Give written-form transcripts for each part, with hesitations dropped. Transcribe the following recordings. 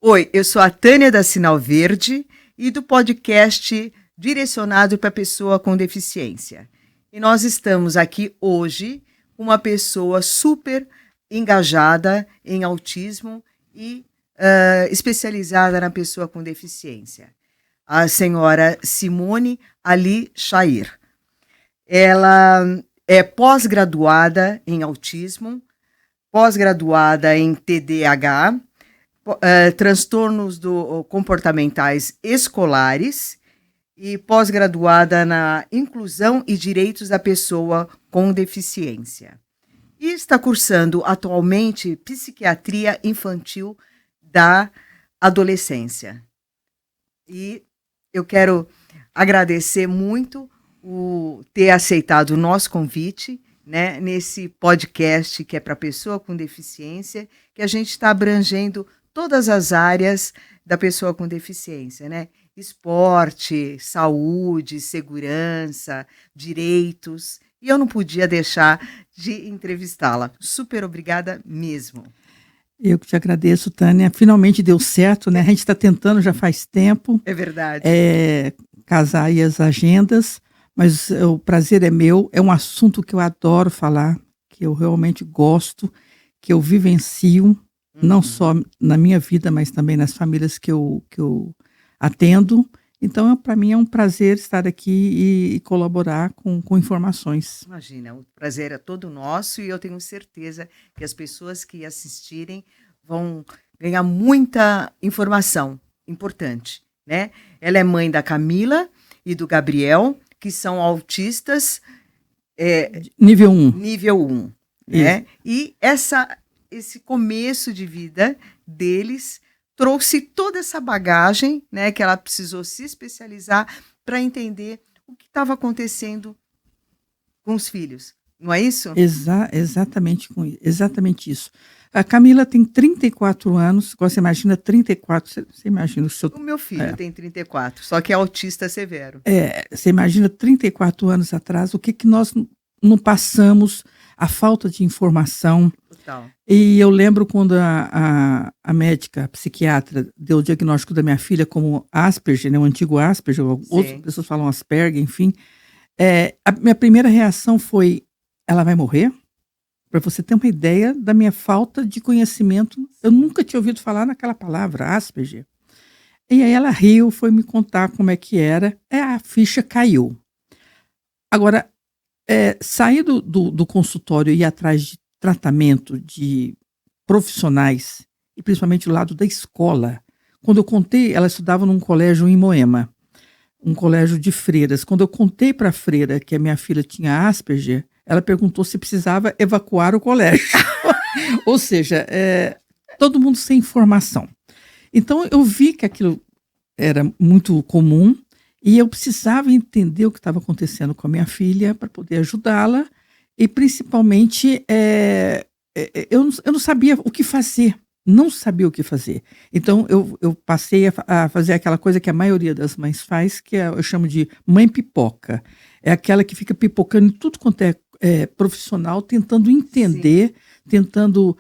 Oi, eu sou a Tânia da Sinal Verde e do podcast direcionado para pessoa com deficiência. E nós estamos aqui hoje com uma pessoa super engajada em autismo e especializada na pessoa com deficiência, a senhora Simone Ali Chair. Ela é pós-graduada em autismo, pós-graduada em TDAH, transtornos comportamentais escolares e pós-graduada na inclusão e direitos da pessoa com deficiência. E está cursando atualmente psiquiatria infantil da adolescência. E eu quero agradecer muito ter aceitado o nosso convite, né, nesse podcast que é para pessoa com deficiência, que a gente está abrangendo todas as áreas da pessoa com deficiência, né? Esporte, saúde, segurança, direitos. E eu não podia deixar de entrevistá-la. Super obrigada mesmo. Eu que te agradeço, Tânia. Finalmente deu certo, né? A gente está tentando já faz tempo. É verdade. Casar aí as agendas, mas o prazer é meu. É um assunto que eu adoro falar, que eu realmente gosto, que eu vivencio, não só na minha vida, mas também nas famílias que eu atendo. Então, para mim é um prazer estar aqui e colaborar com informações. Imagina, o prazer é todo nosso e eu tenho certeza que as pessoas que assistirem vão ganhar muita informação importante, né? Ela é mãe da Camila e do Gabriel, que são autistas nível 1. Nível 1, né? E esse começo de vida deles trouxe toda essa bagagem, né, que ela precisou se especializar para entender o que estava acontecendo com os filhos. Não é isso? Exatamente isso. A Camila tem 34 anos. Você imagina 34, você imagina o seu... O meu filho tem 34, só que é autista severo. Você imagina 34 anos atrás, o que nós não passamos, a falta de informação. Total. E eu lembro quando a médica, a psiquiatra, deu o diagnóstico da minha filha como Asperger, né, o antigo Asperger, outras pessoas falam Asperger, enfim. A minha primeira reação foi, ela vai morrer? Para você ter uma ideia da minha falta de conhecimento, eu nunca tinha ouvido falar naquela palavra, Asperger. E aí ela riu, foi me contar como é que era, a ficha caiu. Agora, sair do consultório e ir atrás de tratamento de profissionais, e principalmente do lado da escola. Quando eu contei, ela estudava num colégio em Moema, um colégio de freiras. Quando eu contei para a freira que a minha filha tinha Asperger, ela perguntou se precisava evacuar o colégio. Ou seja, todo mundo sem informação. Então eu vi que aquilo era muito comum e eu precisava entender o que estava acontecendo com a minha filha para poder ajudá-la. E, principalmente, eu não sabia o que fazer. Não sabia o que fazer. Então, eu passei a fazer aquela coisa que a maioria das mães faz, que eu chamo de mãe pipoca. É aquela que fica pipocando em tudo quanto é profissional, tentando entender, tentando...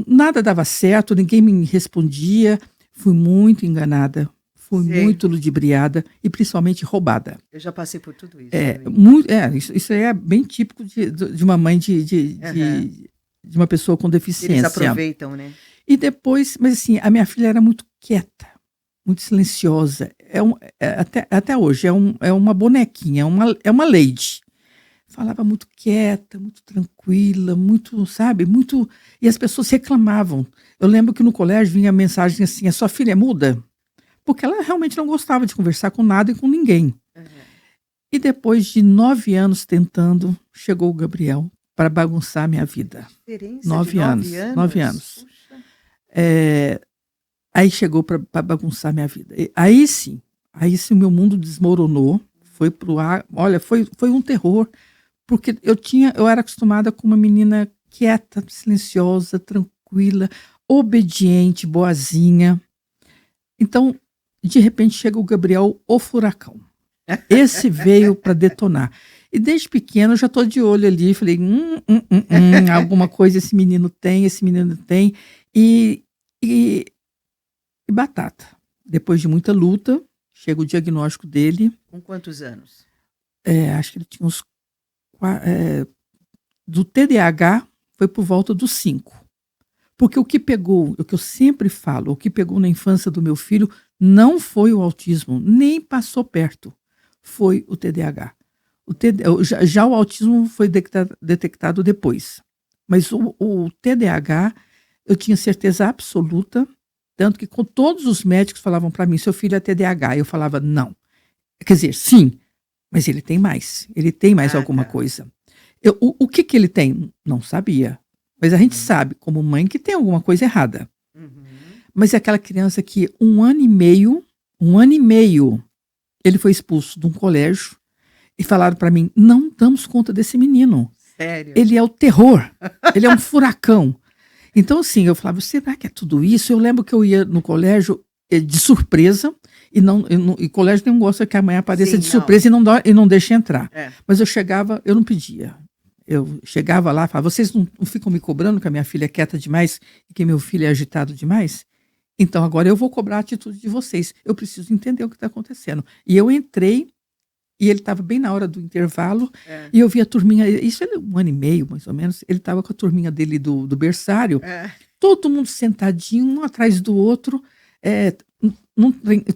nada dava certo, ninguém me respondia. Fui muito enganada. Fui muito ludibriada e principalmente roubada. Eu já passei por tudo isso. Isso é bem típico de uma mãe de uma pessoa com deficiência. Eles aproveitam, né? E depois, mas assim, a minha filha era muito quieta, muito silenciosa. Até hoje, é uma bonequinha, é uma lady. Falava muito quieta, muito tranquila, muito, sabe, muito... E as pessoas reclamavam. Eu lembro que no colégio vinha a mensagem assim, a sua filha é muda? Porque ela realmente não gostava de conversar com nada e com ninguém. E depois de 9 anos tentando, chegou o Gabriel para bagunçar a minha vida. 9 anos. 9 anos. Aí chegou para bagunçar a minha vida. Aí sim o meu mundo desmoronou, foi pro ar. Olha, foi um terror, porque eu era acostumada com uma menina quieta, silenciosa, tranquila, obediente, boazinha. Então, de repente chega o Gabriel, o furacão. Esse veio para detonar. E desde pequeno eu já estou de olho ali, falei, alguma coisa esse menino tem. E e batata. Depois de muita luta, chega o diagnóstico dele. Com quantos anos? Acho que ele tinha uns... do TDAH foi por volta dos 5. Porque o que pegou, o que eu sempre falo, o que pegou na infância do meu filho não foi o autismo, nem passou perto. Foi o TDAH. Já o autismo foi detectado depois. Mas o TDAH, eu tinha certeza absoluta, tanto que com todos os médicos falavam para mim, seu filho é TDAH. Eu falava, não. Quer dizer, sim, mas ele tem mais. Ele tem mais alguma coisa. O que ele tem? Não sabia. Mas a gente sabe, como mãe, que tem alguma coisa errada. Mas é aquela criança que 1 ano e meio, ele foi expulso de um colégio e falaram para mim, não damos conta desse menino. Sério? Ele é o terror, ele é um furacão. Então, assim, eu falava, será que é tudo isso? Eu lembro que eu ia no colégio de surpresa, e colégio não gosta que a mãe apareça de surpresa e não deixe entrar. Mas eu chegava, eu não pedia. Eu chegava lá e falava, vocês não ficam me cobrando que a minha filha é quieta demais e que meu filho é agitado demais? Então agora eu vou cobrar a atitude de vocês. Eu preciso entender o que está acontecendo. E eu entrei, e ele estava bem na hora do intervalo, e eu vi a turminha, isso era 1 ano e meio, mais ou menos, ele estava com a turminha dele do berçário, todo mundo sentadinho, um atrás do outro,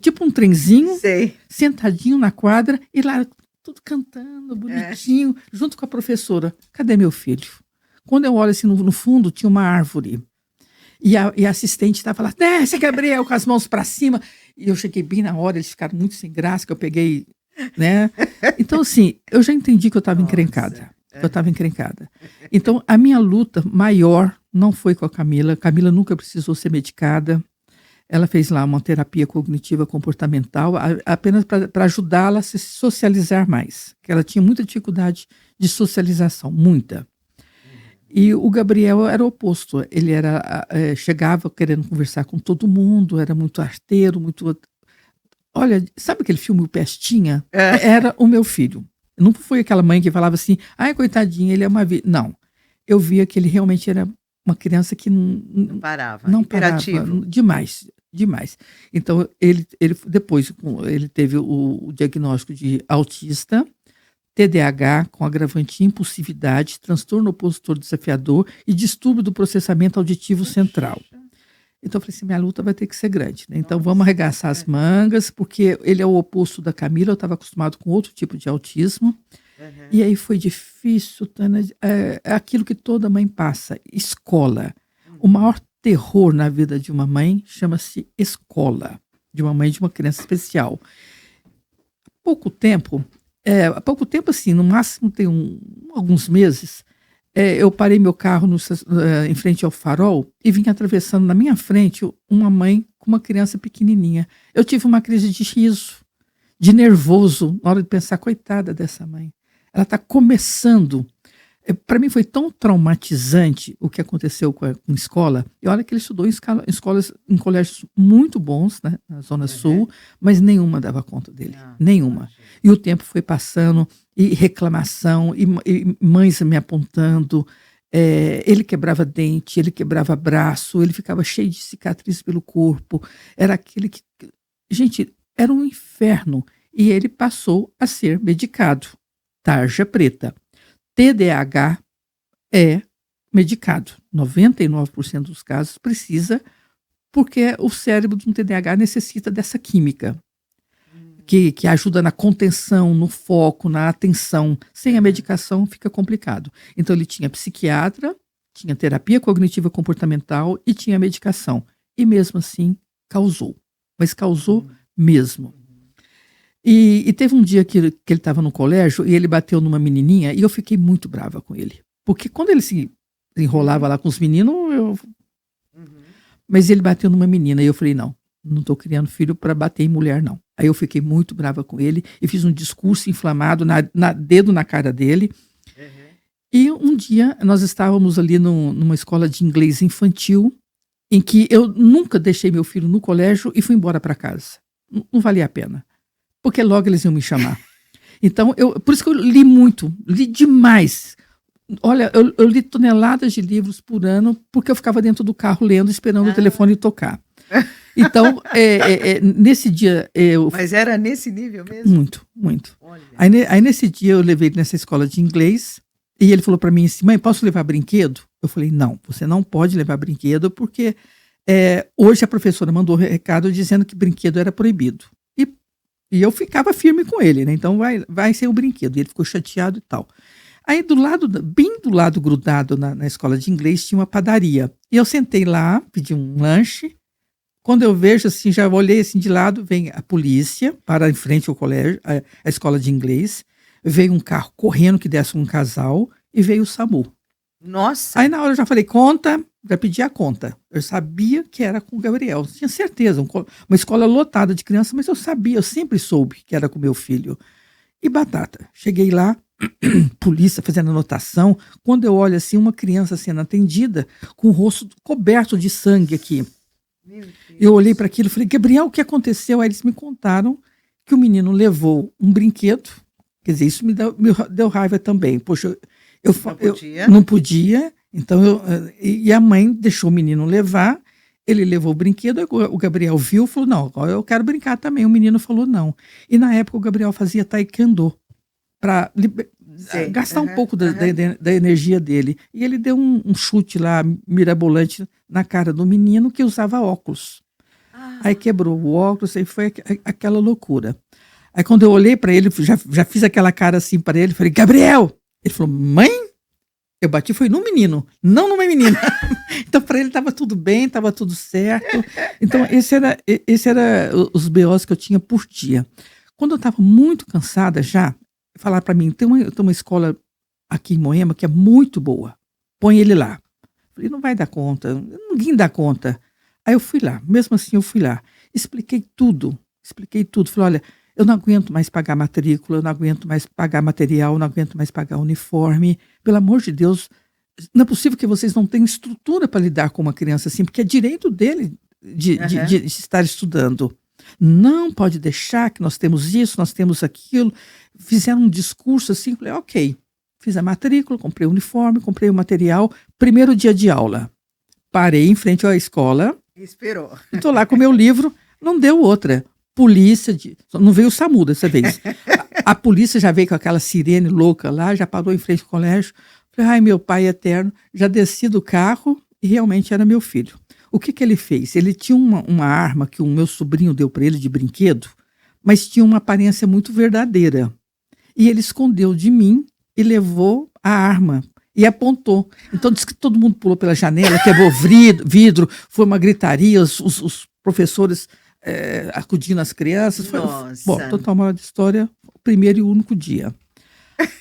tipo um trenzinho, sentadinho na quadra, e lá tudo cantando, bonitinho, junto com a professora. Cadê meu filho? Quando eu olho assim no fundo, tinha uma árvore. E a assistente estava lá, desce, Gabriel, com as mãos para cima. E eu cheguei bem na hora, eles ficaram muito sem graça, que eu peguei, né? Então, assim, eu já entendi que eu estava encrencada. Então, a minha luta maior não foi com a Camila. Camila nunca precisou ser medicada. Ela fez lá uma terapia cognitiva comportamental, apenas para ajudá-la a se socializar mais. Porque ela tinha muita dificuldade de socialização, muita. E o Gabriel era o oposto. Ele chegava querendo conversar com todo mundo, era muito arteiro, muito... Olha, sabe aquele filme O Pestinha? Era o meu filho. Não foi aquela mãe que falava assim, ai, coitadinha, ele é uma... Não. Eu via que ele realmente era uma criança que não parava. Não parava. Demais. Então, depois ele teve o diagnóstico de autista, TDAH com agravante de impulsividade, transtorno opositor desafiador e distúrbio do processamento auditivo central. Então eu falei assim, minha luta vai ter que ser grande, né? Então vamos arregaçar as mangas, porque ele é o oposto da Camila, eu estava acostumado com outro tipo de autismo. E aí foi difícil, Tânia, é aquilo que toda mãe passa, escola. O maior terror na vida de uma mãe chama-se escola, de uma mãe de uma criança especial. Há pouco tempo, assim, no máximo tem alguns meses, eu parei meu carro em frente ao farol e vim atravessando na minha frente uma mãe com uma criança pequenininha. Eu tive uma crise de riso, de nervoso, na hora de pensar, coitada dessa mãe. Ela está começando. Para mim foi tão traumatizante o que aconteceu com a escola. E olha que ele estudou em colégios muito bons, né, na Zona Sul, mas nenhuma dava conta dele. Nenhuma. E o tempo foi passando, e reclamação, e mães me apontando. Ele quebrava dente, ele quebrava braço, ele ficava cheio de cicatriz pelo corpo. Era aquele que... Gente, era um inferno. E ele passou a ser medicado. Tarja preta. TDAH é medicado. 99% dos casos precisa, porque o cérebro de um TDAH necessita dessa química, que ajuda na contenção, no foco, na atenção. Sem a medicação fica complicado. Então ele tinha psiquiatra, tinha terapia cognitiva comportamental e tinha medicação. E mesmo assim causou. Mas causou mesmo. E teve um dia que ele estava no colégio e ele bateu numa menininha e eu fiquei muito brava com ele. Porque quando ele se enrolava lá com os meninos, mas ele bateu numa menina e eu falei, não estou criando filho para bater em mulher, não. Aí eu fiquei muito brava com ele e fiz um discurso inflamado, dedo na cara dele. E um dia nós estávamos ali numa escola de inglês infantil em que eu nunca deixei meu filho no colégio e fui embora para casa. Não valia a pena. Porque logo eles iam me chamar. Então, por isso que eu li muito, li demais. Olha, eu li toneladas de livros por ano, porque eu ficava dentro do carro lendo, esperando o telefone tocar. Então, nesse dia eu... Mas era nesse nível mesmo? Muito, muito. Aí nesse dia eu levei ele nessa escola de inglês e ele falou para mim assim, mãe, posso levar brinquedo? Eu falei, não, você não pode levar brinquedo porque hoje a professora mandou recado dizendo que brinquedo era proibido. E eu ficava firme com ele, né? Então vai ser o brinquedo. E ele ficou chateado e tal. Aí bem do lado grudado na escola de inglês tinha uma padaria. E eu sentei lá, pedi um lanche. Quando eu vejo assim, já olhei assim de lado, vem a polícia para em frente ao colégio, a escola de inglês. Veio um carro correndo que desce um casal e veio o SAMU. Nossa! Aí na hora eu já falei, conta, já pedi a conta. Eu sabia que era com o Gabriel, tinha certeza, uma escola lotada de crianças, mas eu sabia, eu sempre soube que era com meu filho. E batata, cheguei lá, polícia fazendo anotação, quando eu olho assim, uma criança sendo atendida, com o rosto coberto de sangue aqui. Eu olhei para aquilo e falei, Gabriel, o que aconteceu? Aí eles me contaram que o menino levou um brinquedo, quer dizer, isso me deu raiva também. Poxa, eu não podia, então e a mãe deixou o menino levar, ele levou o brinquedo, o Gabriel viu e falou, não, eu quero brincar também. O menino falou não. E na época o Gabriel fazia taekwondo para gastar um pouco da energia dele. E ele deu um chute lá, mirabolante, na cara do menino que usava óculos. Aí quebrou o óculos, aí foi aquela loucura. Aí quando eu olhei para ele, já fiz aquela cara assim para ele, falei, Gabriel! Ele falou, mãe? Eu bati, foi no menino, não numa menina. Então, para ele estava tudo bem, estava tudo certo. Então, esse era os BOs que eu tinha por dia. Quando eu estava muito cansada já, falaram para mim, tem uma escola aqui em Moema que é muito boa, põe ele lá. Eu falei, não vai dar conta, ninguém dá conta. Aí eu fui lá, mesmo assim eu fui lá. Expliquei tudo. Falei, olha, eu não aguento mais pagar matrícula, eu não aguento mais pagar material, eu não aguento mais pagar uniforme. Pelo amor de Deus, não é possível que vocês não tenham estrutura para lidar com uma criança assim, porque é direito dele de estar estudando. Não pode deixar que nós temos isso, nós temos aquilo. Fizeram um discurso assim, falei, ok. Fiz a matrícula, comprei o uniforme, comprei o material. Primeiro dia de aula, parei em frente à escola. Esperou. Estou lá com o meu livro, não deu outra. Polícia, não veio o SAMU dessa vez. A polícia já veio com aquela sirene louca lá, já parou em frente ao colégio. Falei, ai, meu pai eterno, já desci do carro e realmente era meu filho. O que ele fez? Ele tinha uma arma que o meu sobrinho deu para ele de brinquedo, mas tinha uma aparência muito verdadeira. E ele escondeu de mim e levou a arma e apontou. Então disse que todo mundo pulou pela janela, quebrou vidro, foi uma gritaria, os professores acudindo as crianças. Bom, total moral de história, o primeiro e único dia.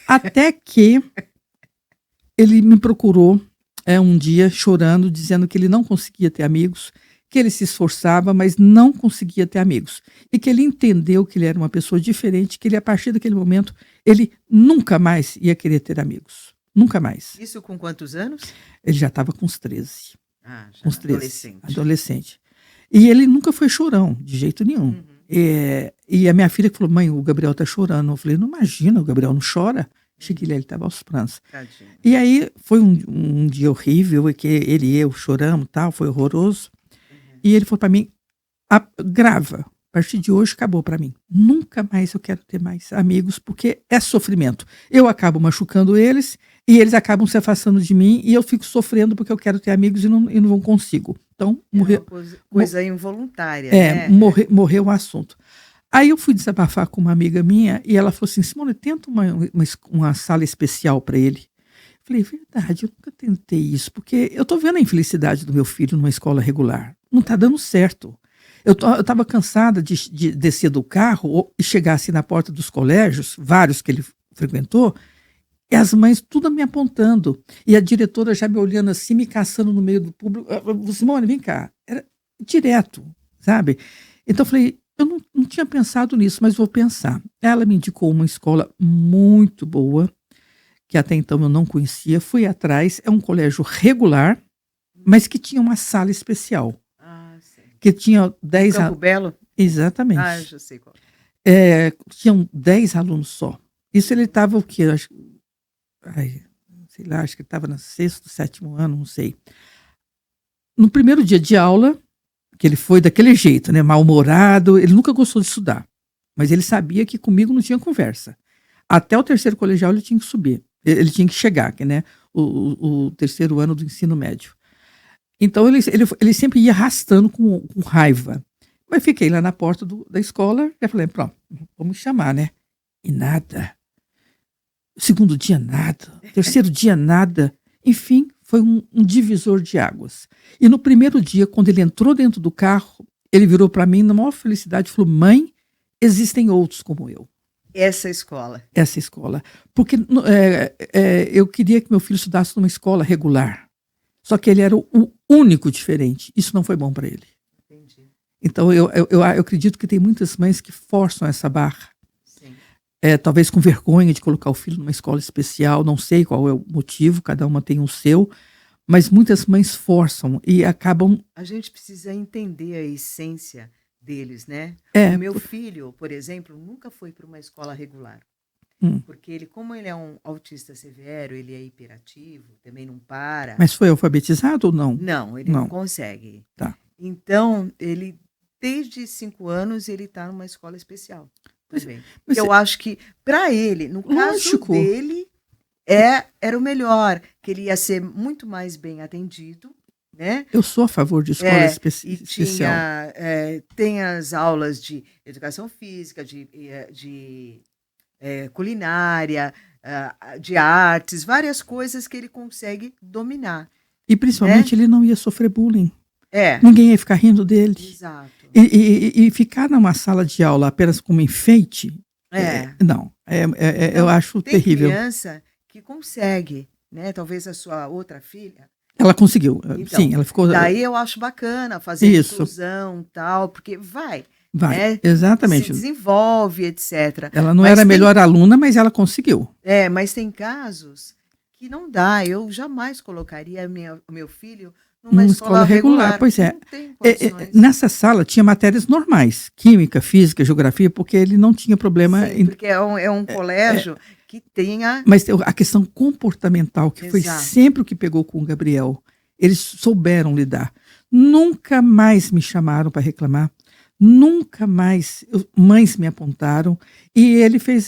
Até que ele me procurou um dia chorando, dizendo que ele não conseguia ter amigos, que ele se esforçava, mas não conseguia ter amigos. E que ele entendeu que ele era uma pessoa diferente, que ele, a partir daquele momento, ele nunca mais ia querer ter amigos. Nunca mais. Isso com quantos anos? Ele já estava com uns 13. Já uns 13. Adolescente. Adolescente. E ele nunca foi chorão, de jeito nenhum. Uhum. E a minha filha falou, mãe, o Gabriel tá chorando. Eu falei, não imagina, o Gabriel não chora. Cheguei lá, ele estava aos prantos. Tadinho. E aí foi um dia horrível, que ele e eu choramos e tal, foi horroroso. Uhum. E ele falou para mim, grava, a partir de hoje acabou para mim. Nunca mais eu quero ter mais amigos, porque é sofrimento. Eu acabo machucando eles, e eles acabam se afastando de mim, e eu fico sofrendo porque eu quero ter amigos e não consigo. Então, morreu. Coisa involuntária. Né? Morreu o assunto. Aí eu fui desabafar com uma amiga minha e ela falou assim, Simone, tenta uma sala especial para ele. Falei, verdade, eu nunca tentei isso, porque eu tô vendo a infelicidade do meu filho numa escola regular. Não tá dando certo. Eu estava cansada de descer do carro e chegar assim na porta dos colégios, vários que ele frequentou, e as mães tudo me apontando. E a diretora já me olhando assim, me caçando no meio do público. Simone, vem cá. Era direto, sabe? Então eu falei, eu não tinha pensado nisso, mas vou pensar. Ela me indicou uma escola muito boa, que até então eu não conhecia. Fui atrás, é um colégio regular, mas que tinha uma sala especial. Sim. Que tinha 10 Campo Belo? Exatamente. Eu já sei qual. Tinham 10 alunos só. Isso ele estava o quê? Sei lá, acho que ele estava no 6º, 7º ano, não sei. No primeiro dia de aula, que ele foi daquele jeito, né, mal-humorado, ele nunca gostou de estudar, mas ele sabia que comigo não tinha conversa. Até o terceiro colegial ele tinha que subir, ele tinha que chegar, né, o terceiro ano do ensino médio. Então ele sempre ia arrastando com raiva. Mas fiquei lá na porta da escola e falei, pronto, vamos chamar, né? E nada. Segundo dia, nada. Terceiro dia, nada. Enfim, foi um divisor de águas. E no primeiro dia, quando ele entrou dentro do carro, ele virou para mim, na maior felicidade, e falou, mãe, existem outros como eu. Essa escola. Essa escola. Porque eu queria que meu filho estudasse numa escola regular. Só que ele era o único diferente. Isso não foi bom para ele. Entendi. Então, eu acredito que tem muitas mães que forçam essa barra. Sim. Talvez com vergonha de colocar o filho numa escola especial. Não sei qual é o motivo, cada uma tem o seu. Mas muitas mães forçam e acabam... A gente precisa entender a essência deles, né? O meu filho, por exemplo, nunca foi para uma escola regular. Porque ele, como ele é um autista severo, ele é hiperativo, também não para. Mas foi alfabetizado ou não? Não, ele não consegue. Tá. Então, ele, desde 5 anos, ele está numa escola especial também. Mas eu acho que, para ele, no caso dele, era o melhor, que ele ia ser muito mais bem atendido, né? Eu sou a favor de escola especial. Tem as aulas de educação física, de culinária, de artes, várias coisas que ele consegue dominar. E principalmente ele não ia sofrer bullying. É. Ninguém ia ficar rindo dele. Exato. E ficar numa sala de aula apenas como enfeite, eu acho terrível. Tem criança que consegue, né? Talvez a sua outra filha. Ela conseguiu, então, sim, ela ficou... Daí eu acho bacana fazer inclusão e tal, porque vai, né? Exatamente. Se desenvolve, etc. Ela não era a melhor aluna, mas ela conseguiu. Mas tem casos que não dá. Eu jamais colocaria o meu filho numa escola regular. Pois é. Nessa sala tinha matérias normais, química, física, geografia, porque ele não tinha problema... Sim, porque é um colégio que tenha... Mas a questão comportamental, que foi sempre o que pegou com o Gabriel, eles souberam lidar. Nunca mais me chamaram para reclamar, nunca mais mães me apontaram, e ele fez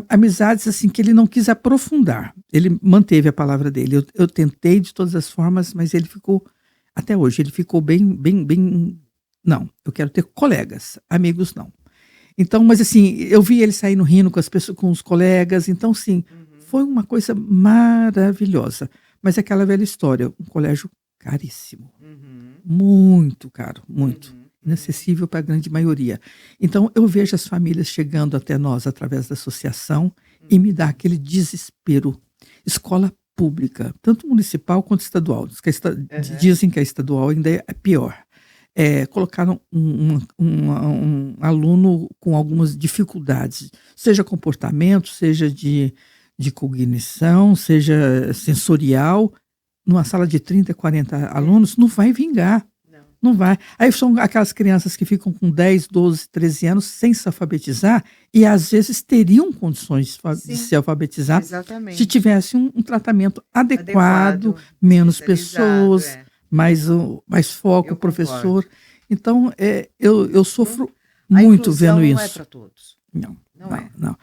amizades assim que ele não quis aprofundar. Ele manteve a palavra dele. Eu tentei de todas as formas, mas ele ficou, até hoje, ele ficou bem... Não, eu quero ter colegas, amigos não. Então, mas assim, eu vi ele saindo rindo com as pessoas, com os colegas, então sim, foi uma coisa maravilhosa. Mas é aquela velha história, um colégio caríssimo, muito caro, muito, inacessível para a grande maioria. Então, eu vejo as famílias chegando até nós através da associação e me dá aquele desespero. Escola pública, tanto municipal quanto estadual, dizem que a estadual ainda é pior. Colocaram um aluno com algumas dificuldades, seja comportamento, seja de cognição, seja sensorial, numa sala de 30, 40 alunos, não vai vingar. Não vai. Aí são aquelas crianças que ficam com 10, 12, 13 anos sem se alfabetizar e às vezes teriam condições de se alfabetizar se tivesse um tratamento adequado, menos pessoas... mais foco, professor. Então, eu sofro muito vendo isso. Não é para todos. Não.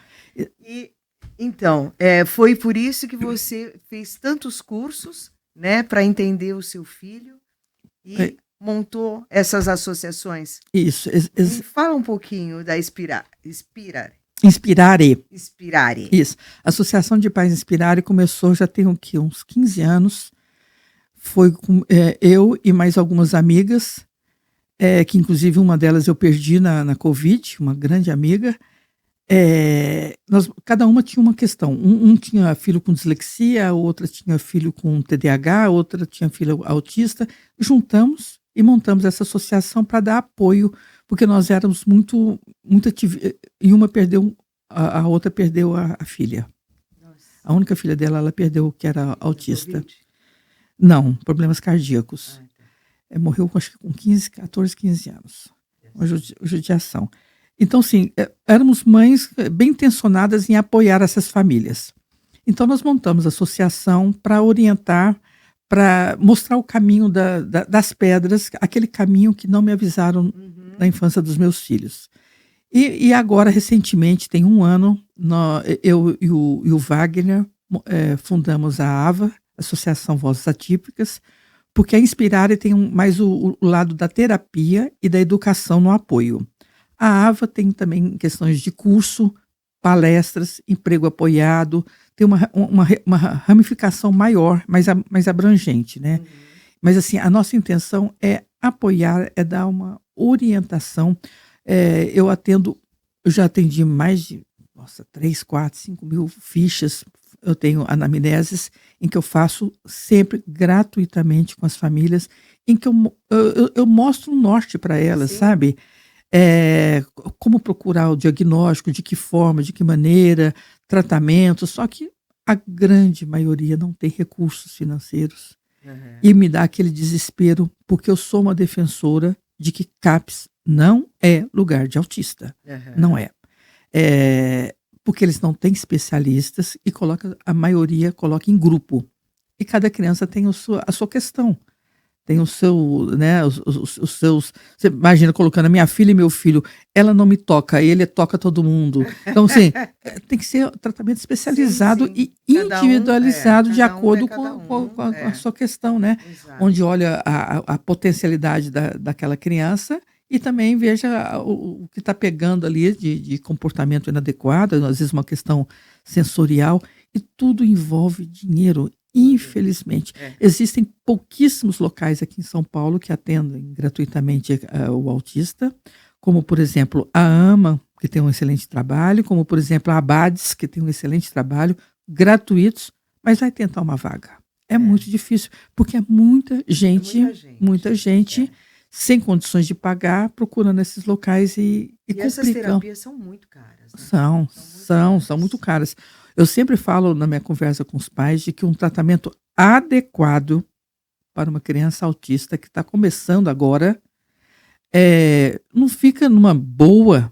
Então, foi por isso que você fez tantos cursos, né, para entender o seu filho e montou essas associações. Isso. E fala um pouquinho da Inspirare. Isso. A Associação de Pais Inspirare começou, já tem uns 15 anos. Foi com eu e mais algumas amigas, que inclusive uma delas eu perdi na Covid, uma grande amiga. Cada uma tinha uma questão. Um tinha filho com dislexia, a outra tinha filho com TDAH, a outra tinha filho autista. Juntamos e montamos essa associação para dar apoio, porque nós éramos muito ativos. E uma perdeu, a outra perdeu a filha. Nossa. A única filha dela, ela perdeu, que era autista. Não, problemas cardíacos. Morreu acho que com 14, 15 anos. Uma judiação. Então, sim, éramos mães bem intencionadas em apoiar essas famílias. Então, nós montamos a associação para orientar, para mostrar o caminho das pedras, aquele caminho que não me avisaram na infância dos meus filhos. E agora, recentemente, tem um ano, eu e o Wagner fundamos a AVA, Associação Vozes Atípicas, porque a Inspirare tem mais o lado da terapia e da educação no apoio. A AVA tem também questões de curso, palestras, emprego apoiado, tem uma ramificação maior, mais abrangente, né? Mas assim, a nossa intenção é apoiar, é dar uma orientação. Eu já atendi mais de 3, 4, 5 mil fichas. Eu tenho anamneses em que eu faço sempre gratuitamente com as famílias, em que eu mostro um norte para elas, sabe? Como procurar o diagnóstico, de que forma, de que maneira, tratamento, só que a grande maioria não tem recursos financeiros. E me dá aquele desespero, porque eu sou uma defensora de que CAPS não é lugar de autista. Não é. Porque eles não têm especialistas e a maioria coloca em grupo. E cada criança tem a sua questão. Tem o seu, né, os seus... Você imagina colocando a minha filha e meu filho, ela não me toca, ele toca todo mundo. Então, assim, tem que ser tratamento especializado e individualizado de acordo com a sua questão, né? Exato. Onde olha a potencialidade daquela criança e também veja o que está pegando ali de comportamento inadequado, às vezes uma questão sensorial, e tudo envolve dinheiro. Infelizmente, existem pouquíssimos locais aqui em São Paulo que atendem gratuitamente o autista, como, por exemplo, a AMA, que tem um excelente trabalho, como, por exemplo, a ABADES, que tem um excelente trabalho, gratuitos, mas vai tentar uma vaga. É muito difícil, porque é muita gente sem condições de pagar, procurando esses locais e complicando. Essas terapias são muito caras, né? São muito caras. Eu sempre falo na minha conversa com os pais de que um tratamento adequado para uma criança autista que está começando agora não fica numa boa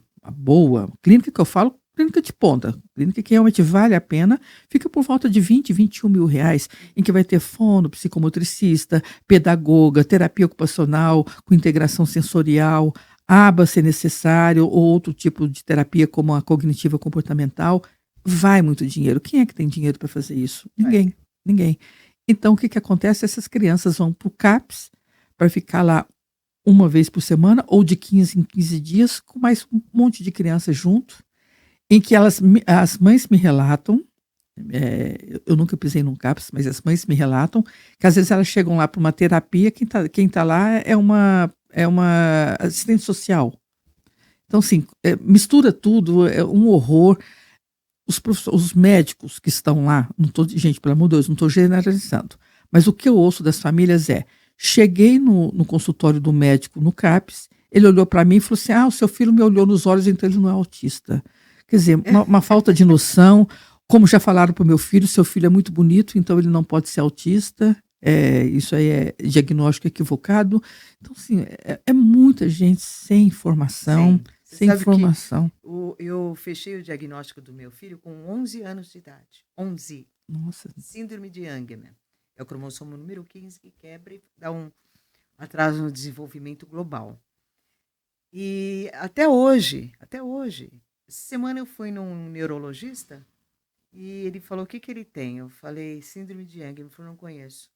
clínica, que eu falo, clínica de ponta, clínica que realmente vale a pena, fica por volta de 20, 21 mil reais, em que vai ter fono, psicomotricista, pedagoga, terapia ocupacional, com integração sensorial, aba se necessário, ou outro tipo de terapia como a cognitiva comportamental. Vai muito dinheiro. Quem é que tem dinheiro para fazer isso? Ninguém. Então, o que acontece? Essas crianças vão para o CAPS para ficar lá uma vez por semana, ou de 15 em 15 dias, com mais um monte de crianças junto, em que as mães me relatam, eu nunca pisei num CAPS, mas as mães me relatam, que às vezes elas chegam lá para uma terapia, quem tá lá é uma assistente social. Então, assim, mistura tudo, é um horror. Os médicos que estão lá, gente, pelo amor de Deus, não estou generalizando, mas o que eu ouço das famílias cheguei no consultório do médico, no CAPS, ele olhou para mim e falou assim, o seu filho me olhou nos olhos, então ele não é autista. Quer dizer, uma falta de noção, como já falaram para o meu filho, seu filho é muito bonito, então ele não pode ser autista, isso aí é diagnóstico equivocado. Então, assim, é muita gente sem informação. Sim. Sem informação. Eu fechei o diagnóstico do meu filho com 11 anos de idade. 11. Nossa. Síndrome de Angelman. É o cromossomo número 15 que quebra e dá um atraso no desenvolvimento global. E até hoje, essa semana eu fui num neurologista e ele falou, o que ele tem? Eu falei, síndrome de Angelman. Ele falou, não conheço.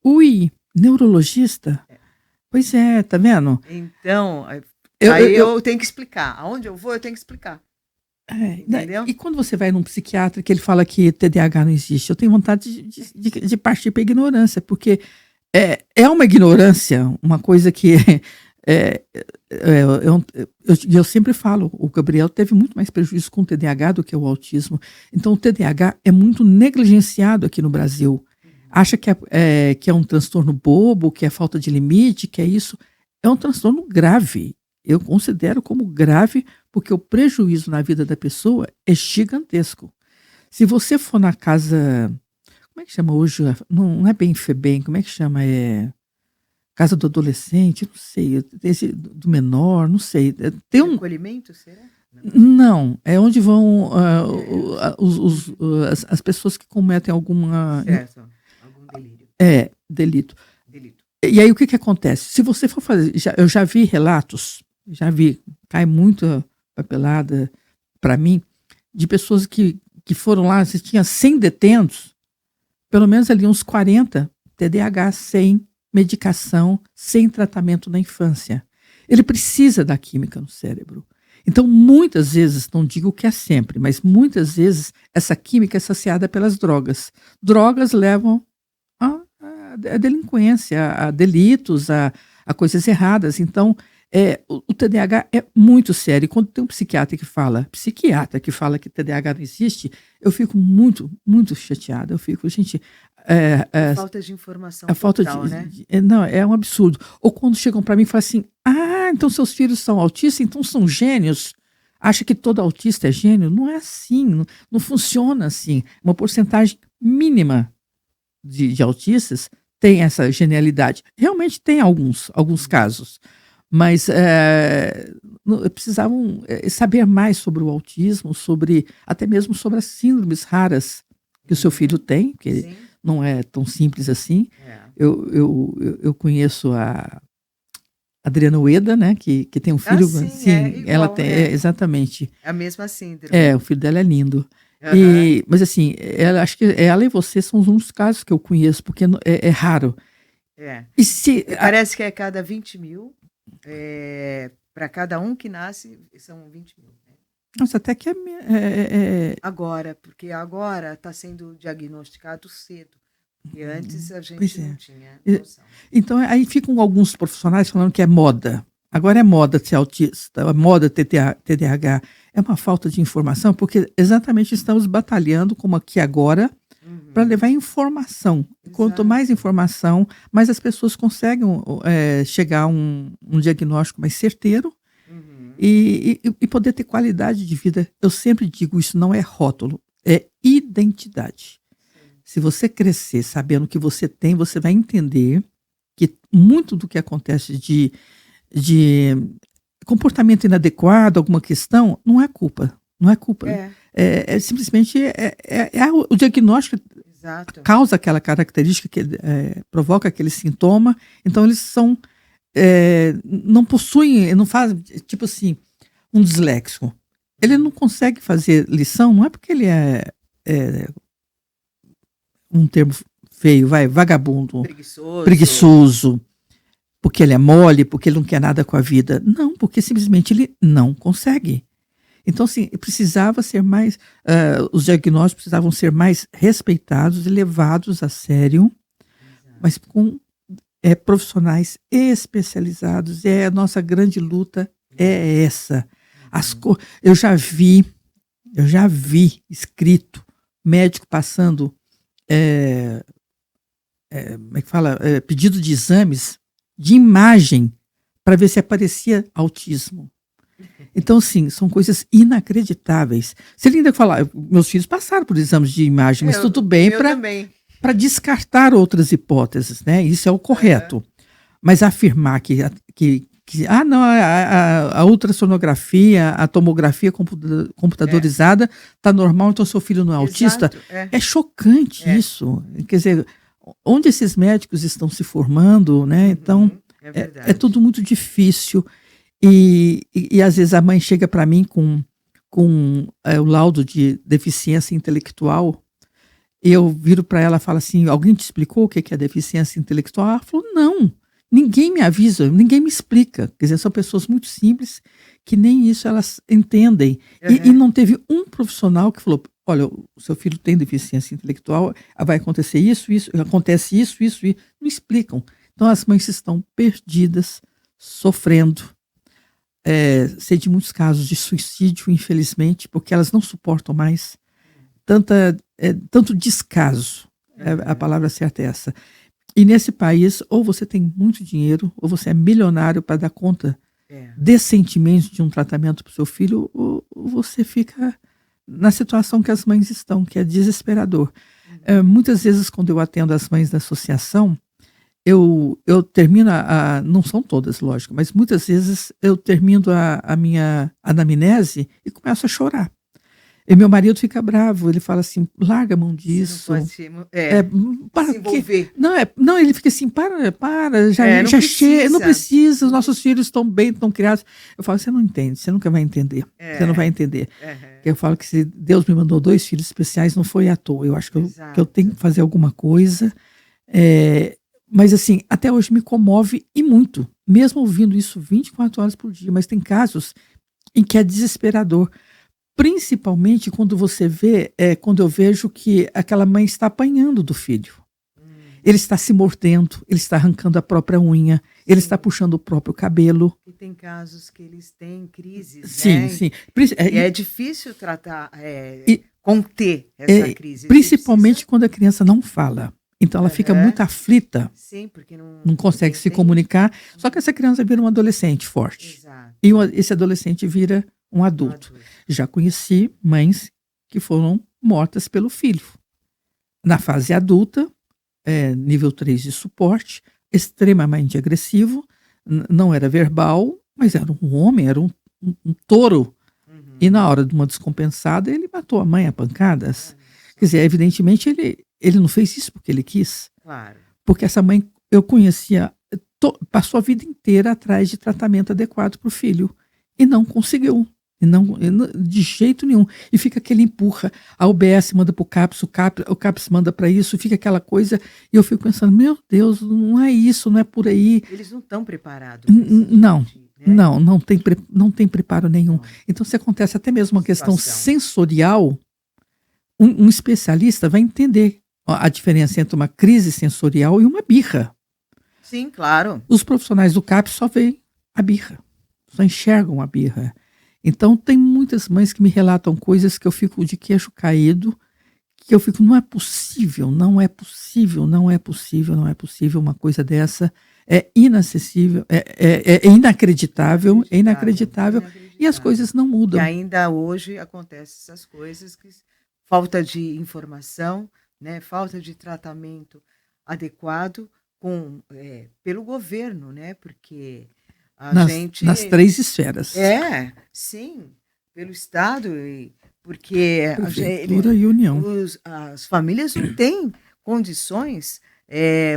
Ui, neurologista? Pois é, tá vendo? Então... eu tenho que explicar. Aonde eu vou, eu tenho que explicar. Entendeu? E quando você vai num psiquiatra que ele fala que TDAH não existe, eu tenho vontade de partir para a ignorância, porque é uma ignorância, uma coisa que eu sempre falo, o Gabriel teve muito mais prejuízo com o TDAH do que o autismo. Então o TDAH é muito negligenciado aqui no Brasil. Acha que é um transtorno bobo, que é falta de limite, que é isso. É um transtorno grave. Eu considero como grave, porque o prejuízo na vida da pessoa é gigantesco. Se você for na casa... Como é que chama hoje? Não é bem FEBEM, como é que chama? Casa do adolescente, não sei. Do menor, não sei. Tem um acolhimento, será? Não, é onde vão as pessoas que cometem alguma... Certo, algum delírio. delito. Delito. E aí o que acontece? Se você for fazer, eu já vi relatos, cai muita papelada para mim, de pessoas que foram lá, você tinha 100 detentos, pelo menos ali uns 40 TDAH sem medicação, sem tratamento na infância. Ele precisa da química no cérebro. Então, muitas vezes, não digo que é sempre, mas muitas vezes essa química é saciada pelas drogas. Drogas levam a delinquência, a delitos, a coisas erradas. Então, o TDAH é muito sério. E quando tem um psiquiatra que fala que TDAH não existe, eu fico muito, muito chateada. Eu fico, gente... a falta de informação total, né? Não, é um absurdo. Ou quando chegam para mim e falam assim, então seus filhos são autistas, então são gênios. Acha que todo autista é gênio? Não é assim, não funciona assim. Uma porcentagem mínima de autistas tem essa genialidade. Realmente tem alguns casos, mas precisavam saber mais sobre o autismo, até mesmo sobre as síndromes raras que o seu filho tem, que Sim. Não é tão simples assim. Eu conheço a Adriana Ueda, né, que tem um filho. Sim, ela tem, exatamente. É a mesma síndrome. O filho dela é lindo. Mas assim, acho que ela e você são os únicos casos que eu conheço, porque é raro. E parece que é cada 20 mil, para cada um que nasce, são 20 mil. Nossa, até que Agora, porque agora está sendo diagnosticado cedo. E antes a gente não tinha noção. Então, aí ficam alguns profissionais falando que é moda. Agora é moda ser autista, é moda ter TDAH. É uma falta de informação, porque exatamente estamos batalhando, como aqui agora, para levar informação. Exato. Quanto mais informação, mais as pessoas conseguem chegar a um diagnóstico mais certeiro. E poder ter qualidade de vida. Eu sempre digo, isso não é rótulo, é identidade. Se você crescer sabendo o que você tem, você vai entender que muito do que acontece de comportamento inadequado, alguma questão, não é culpa. Não é culpa. Simplesmente o diagnóstico. Exato. Causa aquela característica que provoca aquele sintoma. Então, eles são... não possuem, não fazem, tipo assim, um disléxico. Ele não consegue fazer lição, não é porque ele é um termo feio, vagabundo, preguiçoso, porque ele é mole, porque ele não quer nada com a vida. Não, porque simplesmente ele não consegue. Então, assim, precisava ser mais, os diagnósticos precisavam ser mais respeitados e levados a sério, mas com profissionais especializados. A nossa grande luta é essa. Eu já vi escrito médico passando como é que fala? Pedido de exames de imagem para ver se aparecia autismo. Então, sim, são coisas inacreditáveis. Se ele ainda falar, meus filhos passaram por exames de imagem, mas tudo bem para descartar outras hipóteses, né? Isso é o correto. Mas afirmar que não, a ultrassonografia, a tomografia computadorizada está normal, então seu filho não é autista. É chocante isso. Quer dizer, onde esses médicos estão se formando, né? Então, é tudo muito difícil. E às vezes a mãe chega para mim com o laudo de deficiência intelectual. Eu viro para ela e falo assim, alguém te explicou o que é deficiência intelectual? Ela falou, não, ninguém me avisa, ninguém me explica. Quer dizer, são pessoas muito simples que nem isso elas entendem. E não teve um profissional que falou, olha, o seu filho tem deficiência intelectual, vai acontecer isso, acontece isso. Não explicam. Então as mães estão perdidas, sofrendo. Sei de muitos casos de suicídio, infelizmente, porque elas não suportam mais tanto descaso. A palavra certa é essa. E nesse país, ou você tem muito dinheiro, ou você é milionário para dar conta decentemente de um tratamento para o seu filho, ou você fica na situação que as mães estão, que é desesperador. Muitas vezes, quando eu atendo as mães da associação, eu termino, não são todas, lógico, mas muitas vezes eu termino a minha anamnese e começo a chorar. E meu marido fica bravo, ele fala assim, larga a mão disso. Você não pode para se envolver. quê? Não, ele fica assim, para, já chega, não precisa, os nossos filhos estão bem, estão criados. Eu falo, você não entende, você nunca vai entender, você não vai entender. Eu falo que se Deus me mandou 2 filhos especiais, não foi à toa, eu acho que eu tenho que fazer alguma coisa, mas assim, até hoje me comove e muito, mesmo ouvindo isso 24 horas por dia, mas tem casos em que é desesperador. Principalmente quando você vê, quando eu vejo que aquela mãe está apanhando do filho. Ele está se mordendo, ele está arrancando a própria unha, ele está puxando o próprio cabelo. E tem casos que eles têm crises, sim, né? Sim. E é difícil tratar, conter essa crise. Principalmente quando a criança não fala. Então ela fica muito aflita. Sim, porque não consegue se comunicar. Só que essa criança vira um adolescente forte. Exato. E esse adolescente vira um adulto. Já conheci mães que foram mortas pelo filho. Na fase adulta, nível 3 de suporte, extremamente agressivo, não era verbal, mas era um homem, era um touro. E na hora de uma descompensada, ele matou a mãe a pancadas. Quer dizer, evidentemente, ele não fez isso porque ele quis. Claro. Porque essa mãe, eu conhecia, passou a vida inteira atrás de tratamento adequado para o filho. E não conseguiu. De jeito nenhum. E fica aquele empurra. A UBS manda para o CAPS manda para isso, fica aquela coisa. E eu fico pensando, meu Deus, não é isso, não é por aí. Eles não estão preparados. Não, né? não tem preparo nenhum. Então, se acontece até mesmo uma questão sensorial, um especialista vai entender a diferença entre uma crise sensorial e uma birra. Sim, claro. Os profissionais do CAPS só veem a birra, só enxergam a birra. Então, tem muitas mães que me relatam coisas que eu fico de queixo caído, que eu fico, não é possível uma coisa dessa, é inacessível, é inacreditável, e as coisas não mudam. E ainda hoje acontecem essas coisas, falta de informação, né, falta de tratamento adequado pelo governo, né, porque nas 3 esferas. Sim, pelo Estado, porque Prefeitura e União. As famílias não têm condições,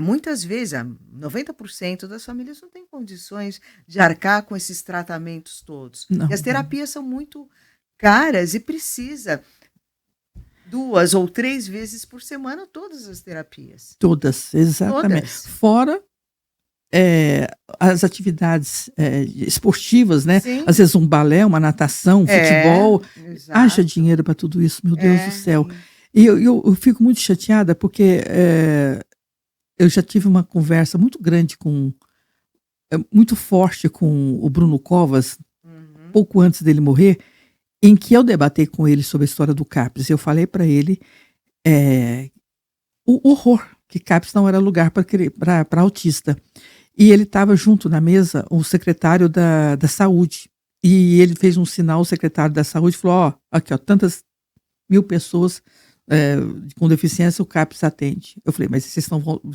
muitas vezes, 90% das famílias não têm condições de arcar com esses tratamentos todos. E as terapias são muito caras e precisa 2 ou 3 vezes por semana todas as terapias. Todas, exatamente. Todas. Fora as atividades esportivas, né? Sim. Às vezes um balé, uma natação, futebol. Exato. Haja dinheiro para tudo isso, meu Deus do céu. E eu fico muito chateada porque eu já tive uma conversa muito grande muito forte com o Bruno Covas, pouco antes dele morrer, em que eu debatei com ele sobre a história do CAPS. Eu falei para ele o horror, que CAPS não era lugar para autista. E ele estava junto na mesa, o secretário da Saúde. E ele fez um sinal, o secretário da Saúde falou, aqui, tantas mil pessoas com deficiência o CAPS atende. Eu falei, mas vocês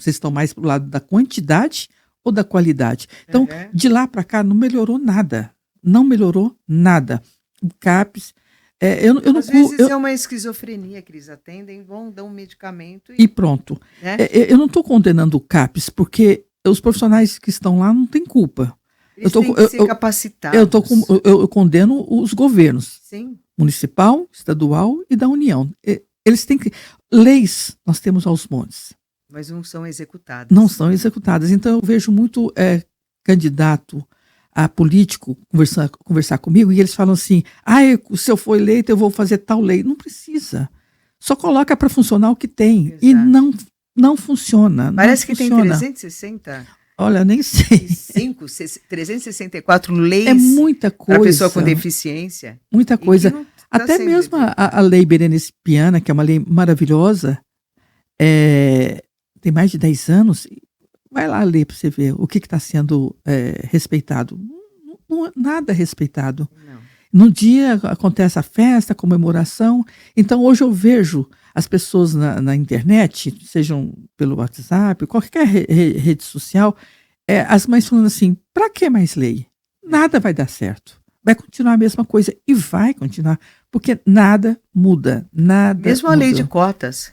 estão mais pro lado da quantidade ou da qualidade? Então, de lá para cá, não melhorou nada. Não melhorou nada. O CAPS... Às vezes é uma esquizofrenia que eles atendem, vão dar um medicamento e pronto. Né? Eu não estou condenando o CAPS, porque os profissionais que estão lá não têm culpa. Eles têm que ser capacitados. Eu condeno os governos. Sim. Municipal, estadual e da União. Eles têm que... Leis nós temos aos montes. Mas não são executadas. Não são executadas. Então eu vejo muito candidato a político conversar comigo e eles falam assim, se eu for eleito eu vou fazer tal lei. Não precisa. Só coloca para funcionar o que tem. Exato. E não funciona. Parece não que funciona. Tem 360... Olha, nem sei. 364 leis. É muita coisa. Para pessoa com deficiência. Muita coisa. Até mesmo a lei Berenice Piana, que é uma lei maravilhosa, tem mais de 10 anos. Vai lá ler para você ver o que está sendo respeitado. Nada é respeitado. Não. No dia acontece a festa, a comemoração. Então, hoje eu vejo as pessoas na internet, sejam pelo WhatsApp, qualquer rede social, as mães falando assim, para que mais lei? Nada vai dar certo. vai continuar a mesma coisa e vai continuar, porque nada muda, nada Mesmo muda. a lei de cotas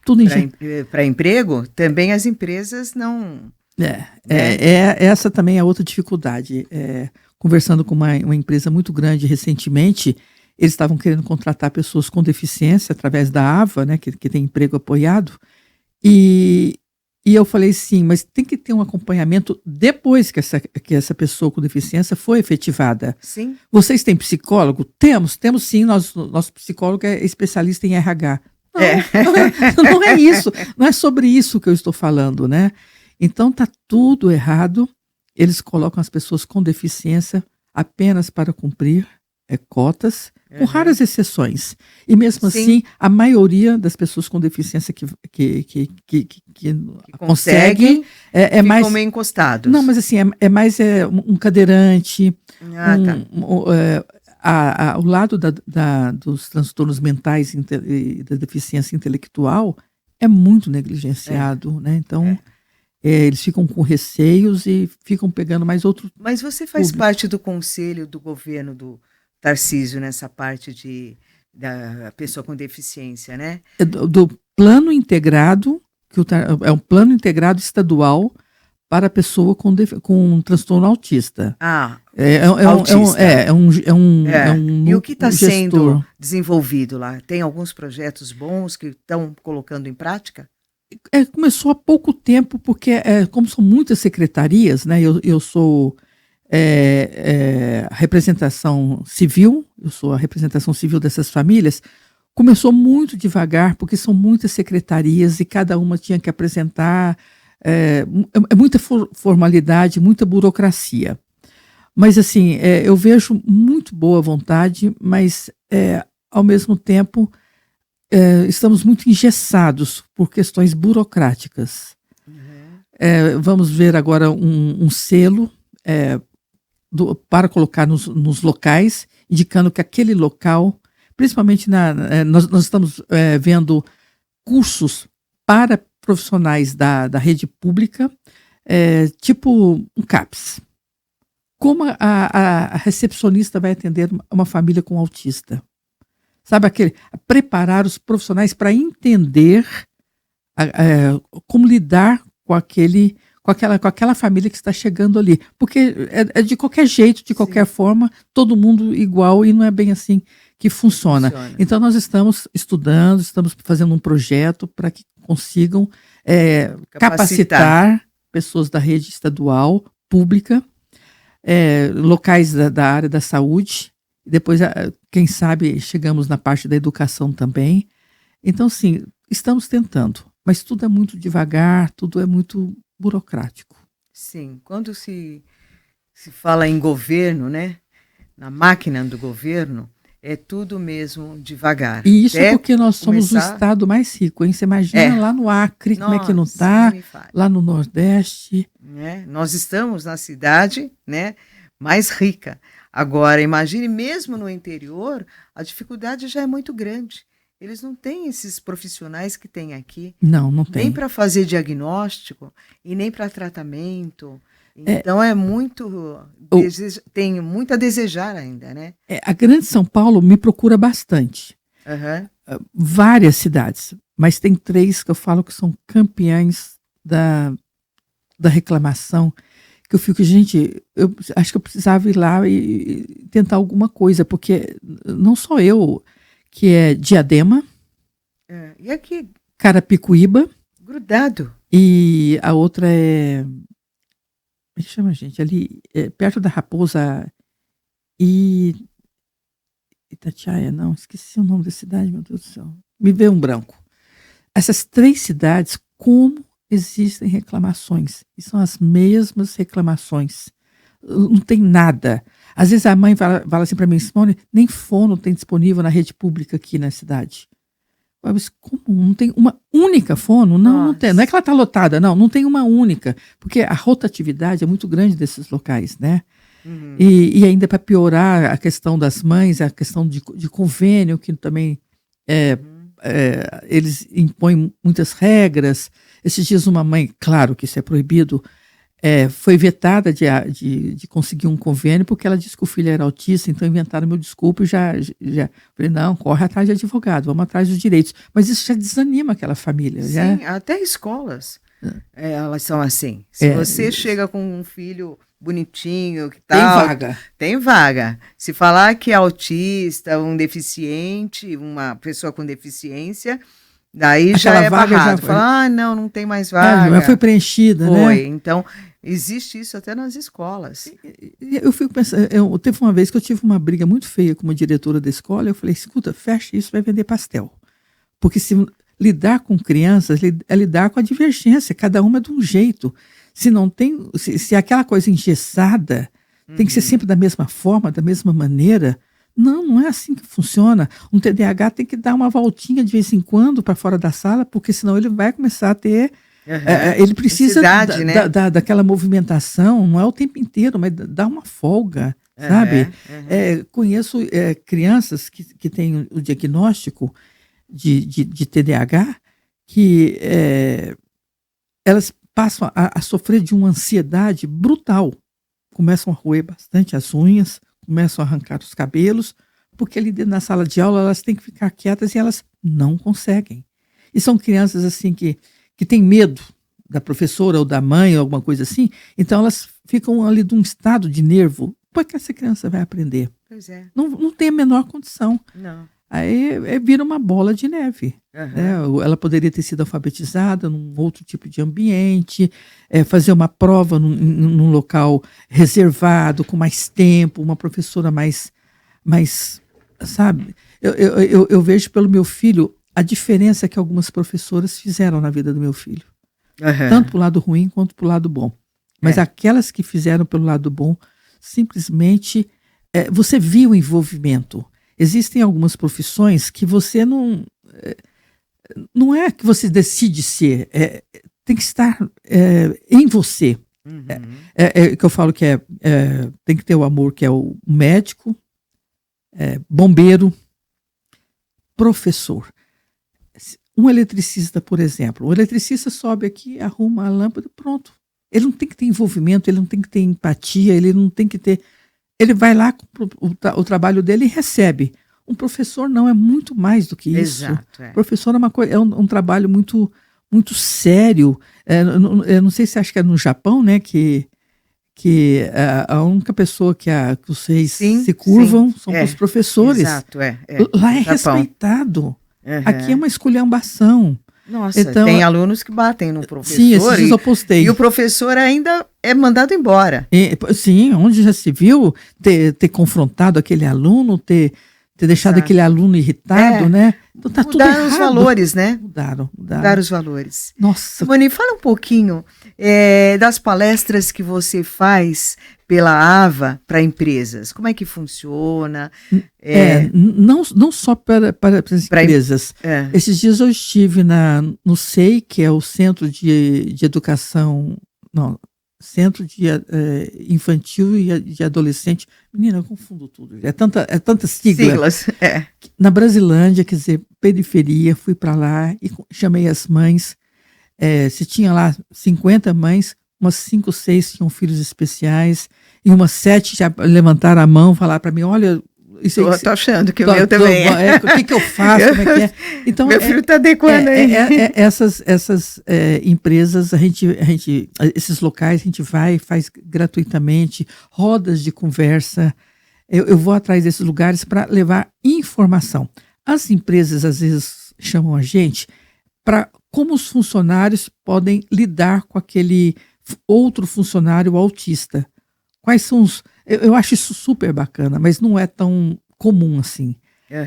Tudo para emprego, também as empresas não... Essa também é outra dificuldade. Conversando com uma empresa muito grande recentemente, eles estavam querendo contratar pessoas com deficiência através da AVA, né, que tem emprego apoiado, e eu falei sim, mas tem que ter um acompanhamento depois que essa pessoa com deficiência foi efetivada. Sim. Vocês têm psicólogo? Temos sim, nosso psicólogo é especialista em RH. Não é isso, não é sobre isso que eu estou falando, né? Então tá tudo errado, eles colocam as pessoas com deficiência apenas para cumprir cotas, com raras exceções. E mesmo assim, a maioria das pessoas com deficiência que conseguem ficam mais meio encostados. Não, mas assim, é mais um cadeirante, o lado dos transtornos mentais e da deficiência intelectual é muito negligenciado, né? Então, eles ficam com receios e ficam pegando mais outro. Mas você faz parte do conselho do governo do Tarcísio nessa parte da pessoa com deficiência, né? Do plano integrado, é um plano integrado estadual para a pessoa com transtorno autista. Autista. E o que está gestor. Sendo desenvolvido lá? Tem alguns projetos bons que estão colocando em prática? Começou há pouco tempo, porque como são muitas secretarias, né? Eu sou representação civil, eu sou a representação civil dessas famílias. Começou muito devagar, porque são muitas secretarias e cada uma tinha que apresentar muita formalidade, muita burocracia. Mas assim, eu vejo muito boa vontade, mas ao mesmo tempo estamos muito engessados por questões burocráticas. Vamos ver agora um selo para colocar nos locais, indicando que aquele local, principalmente nós estamos vendo cursos para profissionais da rede pública, tipo um CAPS. Como a recepcionista vai atender uma família com autista? Sabe, preparar os profissionais para entender como lidar com aquela família que está chegando ali. Porque de qualquer jeito, de qualquer forma, todo mundo igual, e não é bem assim que funciona. Então nós estamos estudando, estamos fazendo um projeto para que consigam capacitar pessoas da rede estadual, pública, locais da área da saúde. Depois, quem sabe, chegamos na parte da educação também. Então, sim, estamos tentando, mas tudo é muito devagar, tudo é muito burocrático. Sim, quando se fala em governo, né, na máquina do governo, é tudo mesmo devagar. E isso é porque nós somos o estado mais rico, hein? Você imagina lá no Acre, como é que não está, lá no Nordeste. Nós estamos na cidade, né, mais rica. Agora, imagine, mesmo no interior, a dificuldade já é muito grande. Eles não têm esses profissionais que tem aqui. Não tem. Nem para fazer diagnóstico e nem para tratamento. Então tem muito a desejar ainda, né? A Grande São Paulo me procura bastante. Várias cidades, mas tem 3 que eu falo que são campeãs da reclamação, que eu fico, gente, eu acho que eu precisava ir lá e tentar alguma coisa, porque não só eu, que é Diadema, e aqui? Carapicuíba. Grudado. E a outra como é que chama, gente? Ali, perto da Raposa Itatiaia, não, esqueci o nome da cidade, meu Deus do céu. Me veio um branco. Essas 3 cidades, como existem reclamações, e são as mesmas reclamações, não tem nada. Às vezes a mãe fala assim para mim, Simone, nem fono tem disponível na rede pública aqui na cidade. Mas como? Não tem uma única fono? Não tem. Não é que ela está lotada, não tem uma única, porque a rotatividade é muito grande desses locais, né? E ainda para piorar a questão das mães, a questão de convênio, que também eles impõem muitas regras. Esses dias uma mãe, claro que isso é proibido, foi vetada de conseguir um convênio porque ela disse que o filho era autista, então inventaram meu desculpa e já falei, não, corre atrás de advogado, vamos atrás dos direitos. Mas isso já desanima aquela família. Sim, até escolas, elas são assim. Se você chega com um filho bonitinho, que tal, tem vaga. Se falar que é autista, um deficiente, uma pessoa com deficiência, daí aquela já é barrado. Fala, não tem mais vaga. Já foi preenchida, né? Então, existe isso até nas escolas. Eu fico pensando, teve uma vez que eu tive uma briga muito feia com uma diretora da escola, eu falei, escuta, fecha isso, vai vender pastel. Porque se lidar com crianças é lidar com a divergência, cada uma é de um jeito. Se não tem, se aquela coisa engessada tem que ser sempre da mesma forma, da mesma maneira, não é assim que funciona. Um TDAH tem que dar uma voltinha de vez em quando para fora da sala, porque senão ele vai começar a ter... ele precisa daquela movimentação, não é o tempo inteiro, mas dá uma folga, sabe? Conheço crianças que têm o diagnóstico de TDAH, que elas passam a sofrer de uma ansiedade brutal. Começam a roer bastante as unhas, começam a arrancar os cabelos, porque ali dentro na sala de aula elas têm que ficar quietas e elas não conseguem. E são crianças assim que têm medo da professora ou da mãe ou alguma coisa assim, então elas ficam ali de um estado de nervo. Como é que essa criança vai aprender? Pois é. Não tem a menor condição. Não. Aí vira uma bola de neve. Né? Ela poderia ter sido alfabetizada num outro tipo de ambiente, fazer uma prova num local reservado, com mais tempo, uma professora mais sabe? Eu vejo pelo meu filho a diferença que algumas professoras fizeram na vida do meu filho. Tanto para o lado ruim quanto para o lado bom. Mas aquelas que fizeram pelo lado bom, simplesmente você viu o envolvimento. Existem algumas profissões que você não é que você decide ser, tem que estar em você. Que eu falo que tem que ter o amor, que é o médico, bombeiro, professor. Um eletricista, por exemplo, o eletricista sobe aqui, arruma a lâmpada, pronto. Ele não tem que ter envolvimento, ele não tem que ter empatia, ele não tem que ter... Ele vai lá com o trabalho dele e recebe. Um professor não, é muito mais do que isso. Exato, Professor é um trabalho muito, muito sério. Eu não sei se acha que é no Japão, né, que a única pessoa que vocês se curvam são os professores. Exato, Lá é respeitado. Aqui é uma esculhambação. Nossa, então, tem alunos que batem no professor. Sim, esses dias eu postei. E o professor ainda é mandado embora. Sim, onde já se viu ter confrontado aquele aluno, ter deixado aquele aluno irritado, né? Então tá tudo errado. Mudaram os valores, né? Mudaram os valores. Nossa. Simone, fala um pouquinho das palestras que você faz pela AVA para empresas. Como é que funciona? Não só para as empresas. Esses dias eu estive no SEI, que é o Centro de Educação... Não, Centro de Infantil e de Adolescente. Menina, eu confundo tudo. É tanta siglas. Na Brasilândia, quer dizer, periferia, fui para lá e chamei as mães. Se tinha lá 50 mães, umas 5, 6 tinham filhos especiais, e umas 7 já levantaram a mão, falaram para mim, olha... Tô achando que o meu também o que eu faço, como é que é? Então, meu filho está adequando aí. Essas empresas, esses locais, a gente vai, faz gratuitamente, rodas de conversa. Eu vou atrás desses lugares para levar informação. As empresas, às vezes, chamam a gente para como os funcionários podem lidar com aquele outro funcionário autista. Quais são os... Eu acho isso super bacana, mas não é tão comum assim.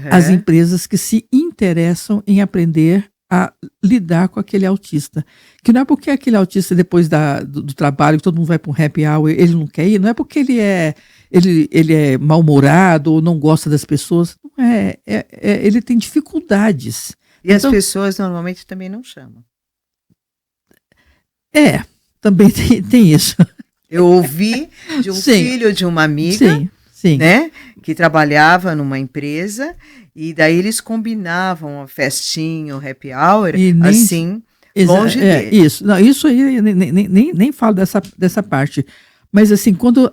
As empresas que se interessam em aprender a lidar com aquele autista. Que não é porque aquele autista, depois do trabalho, que todo mundo vai para um happy hour, ele não quer ir, não é porque ele é mal-humorado ou não gosta das pessoas. Não ele tem dificuldades. E então, as pessoas normalmente também não chamam. Também tem isso. Eu ouvi de um filho de uma amiga, né, que trabalhava numa empresa, e daí eles combinavam uma festinha, um happy hour, assim, Longe dele. Isso. Não, isso aí, nem falo dessa parte. Mas, assim, quando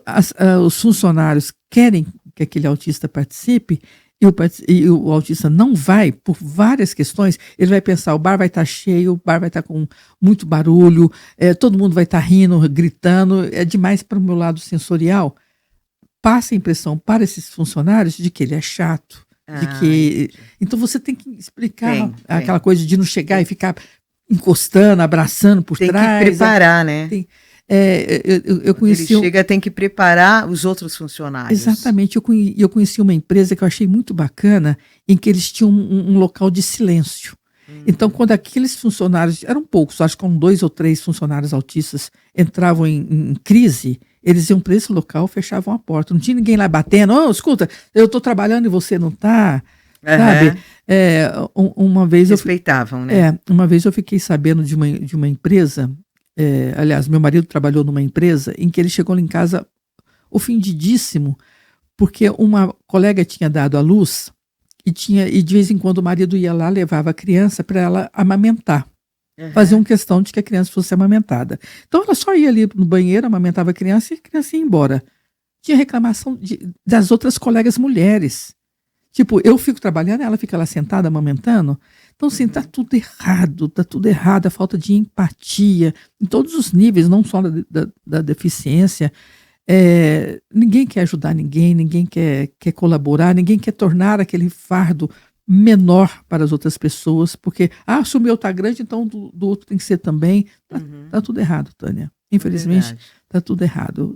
os funcionários querem que aquele autista participe, e o autista não vai, por várias questões, ele vai pensar, o bar vai estar cheio, o bar vai estar com muito barulho, todo mundo vai estar rindo, gritando, é demais para o meu lado sensorial. Passa a impressão para esses funcionários de que ele é chato, então você tem que explicar aquela coisa de não chegar e ficar encostando, abraçando por trás. Tem que preparar, né? Eu conheci ele chega, tem que preparar os outros funcionários. Exatamente. Eu conheci uma empresa que eu achei muito bacana, em que eles tinham um local de silêncio. Então, quando aqueles funcionários, eram poucos, acho que com 2 ou 3 funcionários autistas entravam em crise, eles iam para esse local, fechavam a porta. Não tinha ninguém lá batendo. Escuta, eu estou trabalhando e você não está. Sabe? Uma vez respeitavam, né? Uma vez eu fiquei sabendo de uma empresa. Aliás, meu marido trabalhou numa empresa em que ele chegou lá em casa ofendidíssimo, porque uma colega tinha dado à luz e de vez em quando o marido ia lá, levava a criança para ela amamentar. Faziam questão de que a criança fosse amamentada. Então ela só ia ali no banheiro, amamentava a criança e a criança ia embora. Tinha reclamação das outras colegas mulheres. Tipo, eu fico trabalhando, ela fica lá sentada amamentando. Então, assim, tá tudo errado, a falta de empatia, em todos os níveis, não só da deficiência. Ninguém quer ajudar ninguém quer colaborar, ninguém quer tornar aquele fardo menor para as outras pessoas, porque, se o meu tá grande, então do outro tem que ser também. Tá tudo errado, Tânia. Infelizmente, tá tudo errado.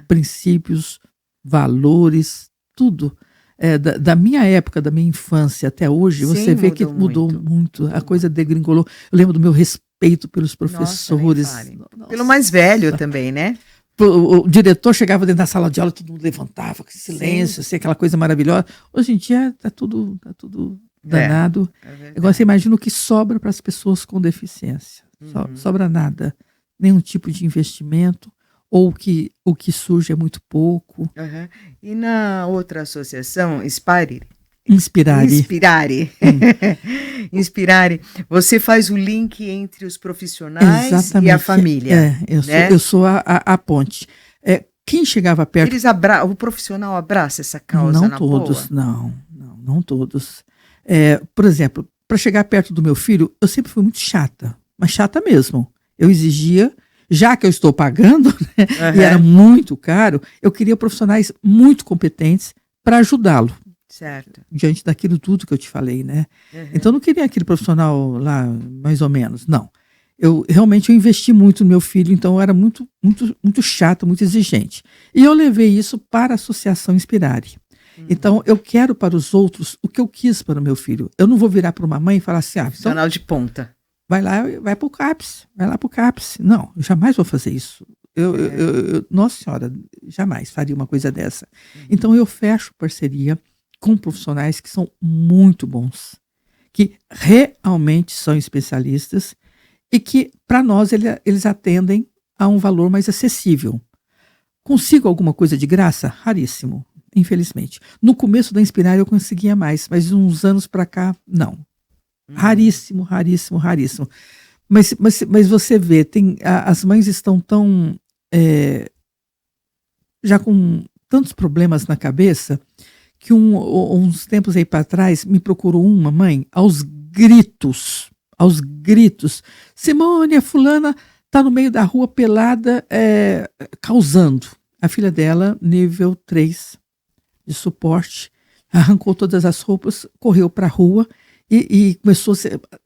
Princípios, valores, tudo. Da minha época, da minha infância até hoje, você vê que mudou muito. A coisa degringolou. Eu lembro do meu respeito pelos professores. Nossa. Pelo mais velho também, né? O diretor chegava dentro da sala de aula, todo mundo levantava, com silêncio, assim, aquela coisa maravilhosa. Hoje em dia tá tudo danado. Agora você imagina o que sobra para as pessoas com deficiência. Sobra nada. Nenhum tipo de investimento. Ou o que surge é muito pouco. E na outra associação, Inspirare. Inspirare. Você faz o link entre os profissionais e a família. Eu sou a ponte. Quem chegava perto... O profissional abraça essa causa na todos, boa? Não todos. Por exemplo, para chegar perto do meu filho, eu sempre fui muito chata. Mas chata mesmo. Eu exigia... Já que eu estou pagando, né, e era muito caro, eu queria profissionais muito competentes para ajudá-lo. Certo. Diante daquilo tudo que eu te falei, né? Então, eu não queria aquele profissional lá, mais ou menos, não. Realmente eu investi muito no meu filho, então eu era muito, muito, muito chata, muito exigente. E eu levei isso para a Associação Inspirare. Então, eu quero para os outros o que eu quis para o meu filho. Eu não vou virar para uma mãe e falar assim, profissional de ponta. Vai para o CAPS, vai lá para o CAPS. Não, eu jamais vou fazer isso. Nossa Senhora, jamais faria uma coisa dessa. Então eu fecho parceria com profissionais que são muito bons, que realmente são especialistas e que, para nós, eles atendem a um valor mais acessível. Consigo alguma coisa de graça? Raríssimo, infelizmente. No começo da Inspirare eu conseguia mais, mas uns anos para cá, não. Raríssimo. Mas você vê, as mães estão tão já com tantos problemas na cabeça que uns tempos aí para trás me procurou uma mãe aos gritos. Simone, a fulana tá no meio da rua pelada, causando. A filha dela, nível 3 de suporte, arrancou todas as roupas, correu para a rua e começou a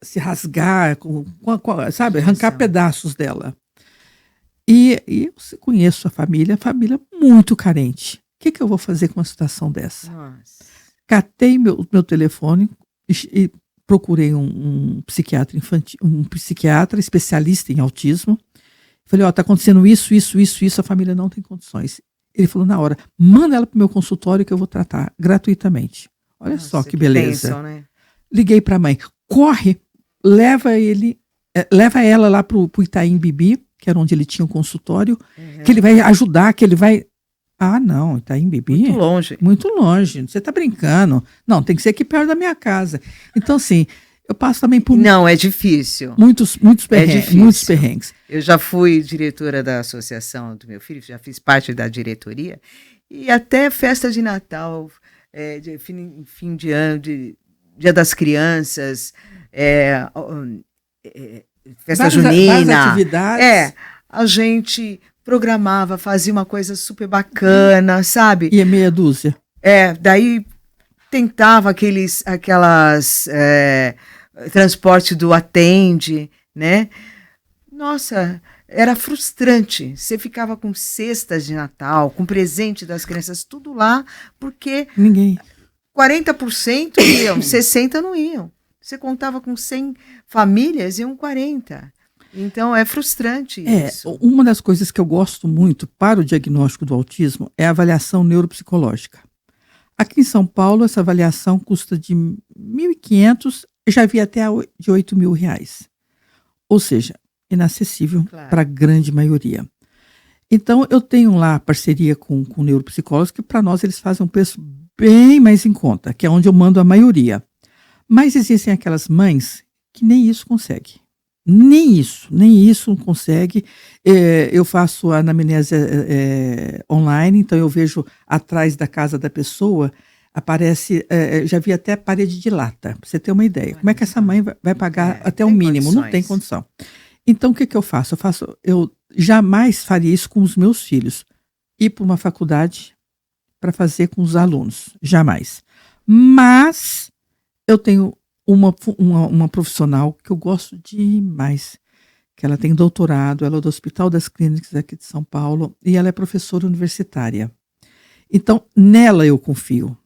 se rasgar, sabe, arrancar pedaços dela. E eu conheço a família muito carente. O que eu vou fazer com uma situação dessa? Nossa. Catei meu telefone e procurei um psiquiatra infantil, um psiquiatra especialista em autismo. Falei, tá acontecendo isso, a família não tem condições. Ele falou na hora, manda ela para o meu consultório que eu vou tratar gratuitamente. Olha só que beleza. Pensam, né? Liguei para a mãe, corre, leva ela lá para o Itaim Bibi, que era onde ele tinha um consultório, que ele vai ajudar, que ele vai... não, Itaim Bibi? Muito longe. Muito longe, você está brincando. Não, tem que ser aqui perto da minha casa. Então, assim, Eu passo também por... Não, é difícil. Muitos perrengues. É difícil. Muitos perrengues. Eu já fui diretora da associação do meu filho, já fiz parte da diretoria, e até festa de Natal, de fim de ano, Dia das Crianças, festa junina. Várias atividades. A gente programava, fazia uma coisa super bacana, sabe? E é meia dúzia. Daí tentava transporte do Atende, né? Nossa, era frustrante. Você ficava com cestas de Natal, com presente das crianças, tudo lá, porque 40% iam, 60% não iam. Você contava com 100 famílias, iam 40. Então, é frustrante isso. Uma das coisas que eu gosto muito para o diagnóstico do autismo é a avaliação neuropsicológica. Aqui em São Paulo, essa avaliação custa de R$ 1.500, já vi até de R$ 8.000. Ou seja, inacessível para a grande maioria. Então, eu tenho lá parceria com neuropsicólogos, que para nós eles fazem um preço bem mais em conta, que é onde eu mando a maioria. Mas existem aquelas mães que nem isso conseguem. Nem isso consegue. Eu faço a anamnese online, então eu vejo atrás da casa da pessoa, aparece, já vi até parede de lata, para você ter uma ideia. Como é que essa mãe vai pagar até o mínimo? Condições. Não tem condição. Então, o que eu faço? Eu jamais faria isso com os meus filhos. Ir para uma faculdade para fazer com os alunos. Jamais. Mas eu tenho uma profissional que eu gosto demais, que ela tem doutorado, ela é do Hospital das Clínicas aqui de São Paulo, e ela é professora universitária. Então, nela eu confio.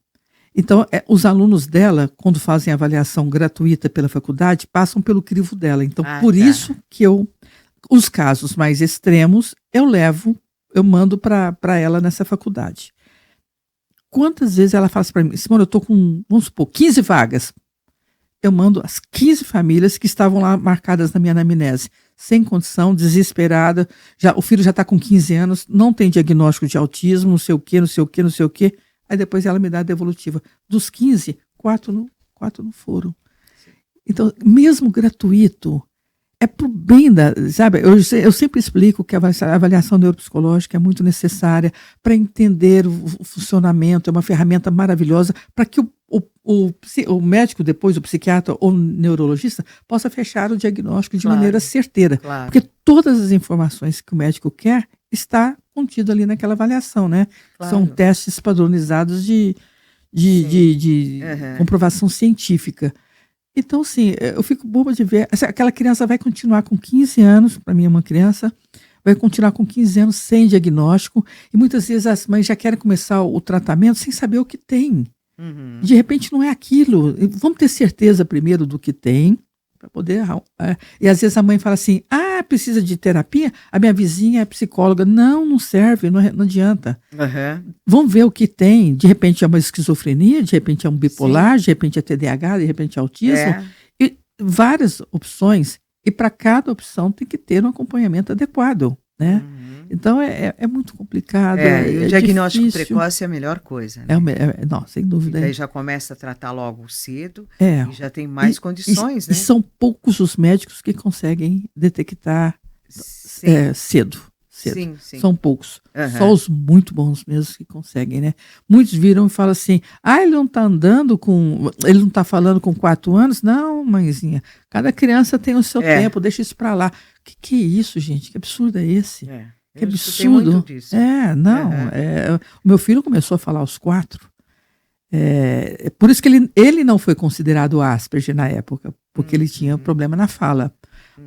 Então, os alunos dela, quando fazem avaliação gratuita pela faculdade, passam pelo crivo dela. Então, isso que os casos mais extremos, eu mando para ela nessa faculdade. Quantas vezes ela fala assim para mim, Simone, eu estou com, vamos supor, 15 vagas. Eu mando as 15 famílias que estavam lá marcadas na minha anamnese, sem condição, desesperada, o filho já está com 15 anos, não tem diagnóstico de autismo, não sei o quê. Aí depois ela me dá a devolutiva. Dos 15, 4 não foram. Então, mesmo gratuito, é pro bem sabe? Eu sempre explico que a avaliação neuropsicológica é muito necessária para entender o funcionamento, é uma ferramenta maravilhosa para que o médico, depois o psiquiatra ou o neurologista, possa fechar o diagnóstico de maneira certeira. Claro. Porque todas as informações que o médico quer está contido ali naquela avaliação, né? Claro. São testes padronizados de comprovação científica. Então, assim, eu fico boba de ver. Aquela criança vai continuar com 15 anos, para mim é uma criança, vai continuar com 15 anos sem diagnóstico, e muitas vezes as mães já querem começar o tratamento sem saber o que tem. Uhum. De repente não é aquilo. Vamos ter certeza primeiro do que tem, para poder... E às vezes a mãe fala assim, precisa de terapia? A minha vizinha é psicóloga. Não serve, não adianta. Uhum. Vamos ver o que tem. De repente é uma esquizofrenia, de repente é um bipolar, de repente é TDAH, de repente é autismo. E várias opções. E para cada opção tem que ter um acompanhamento adequado, né? Uhum. Então é muito complicado. E o diagnóstico precoce é a melhor coisa, né? Não, sem dúvida. E daí já começa a tratar logo cedo e já tem mais condições, né? E são poucos os médicos que conseguem detectar cedo. Sim. São poucos. Uhum. Só os muito bons mesmo que conseguem, né? Muitos viram e falam assim, ele não está ele não está falando com 4 anos? Não, mãezinha, cada criança tem o seu tempo, deixa isso para lá. Que é isso, gente? Que absurdo é esse? Que absurdo. Muito disso. O meu filho começou a falar aos 4. Por isso que ele não foi considerado Asperger na época, porque ele tinha problema na fala.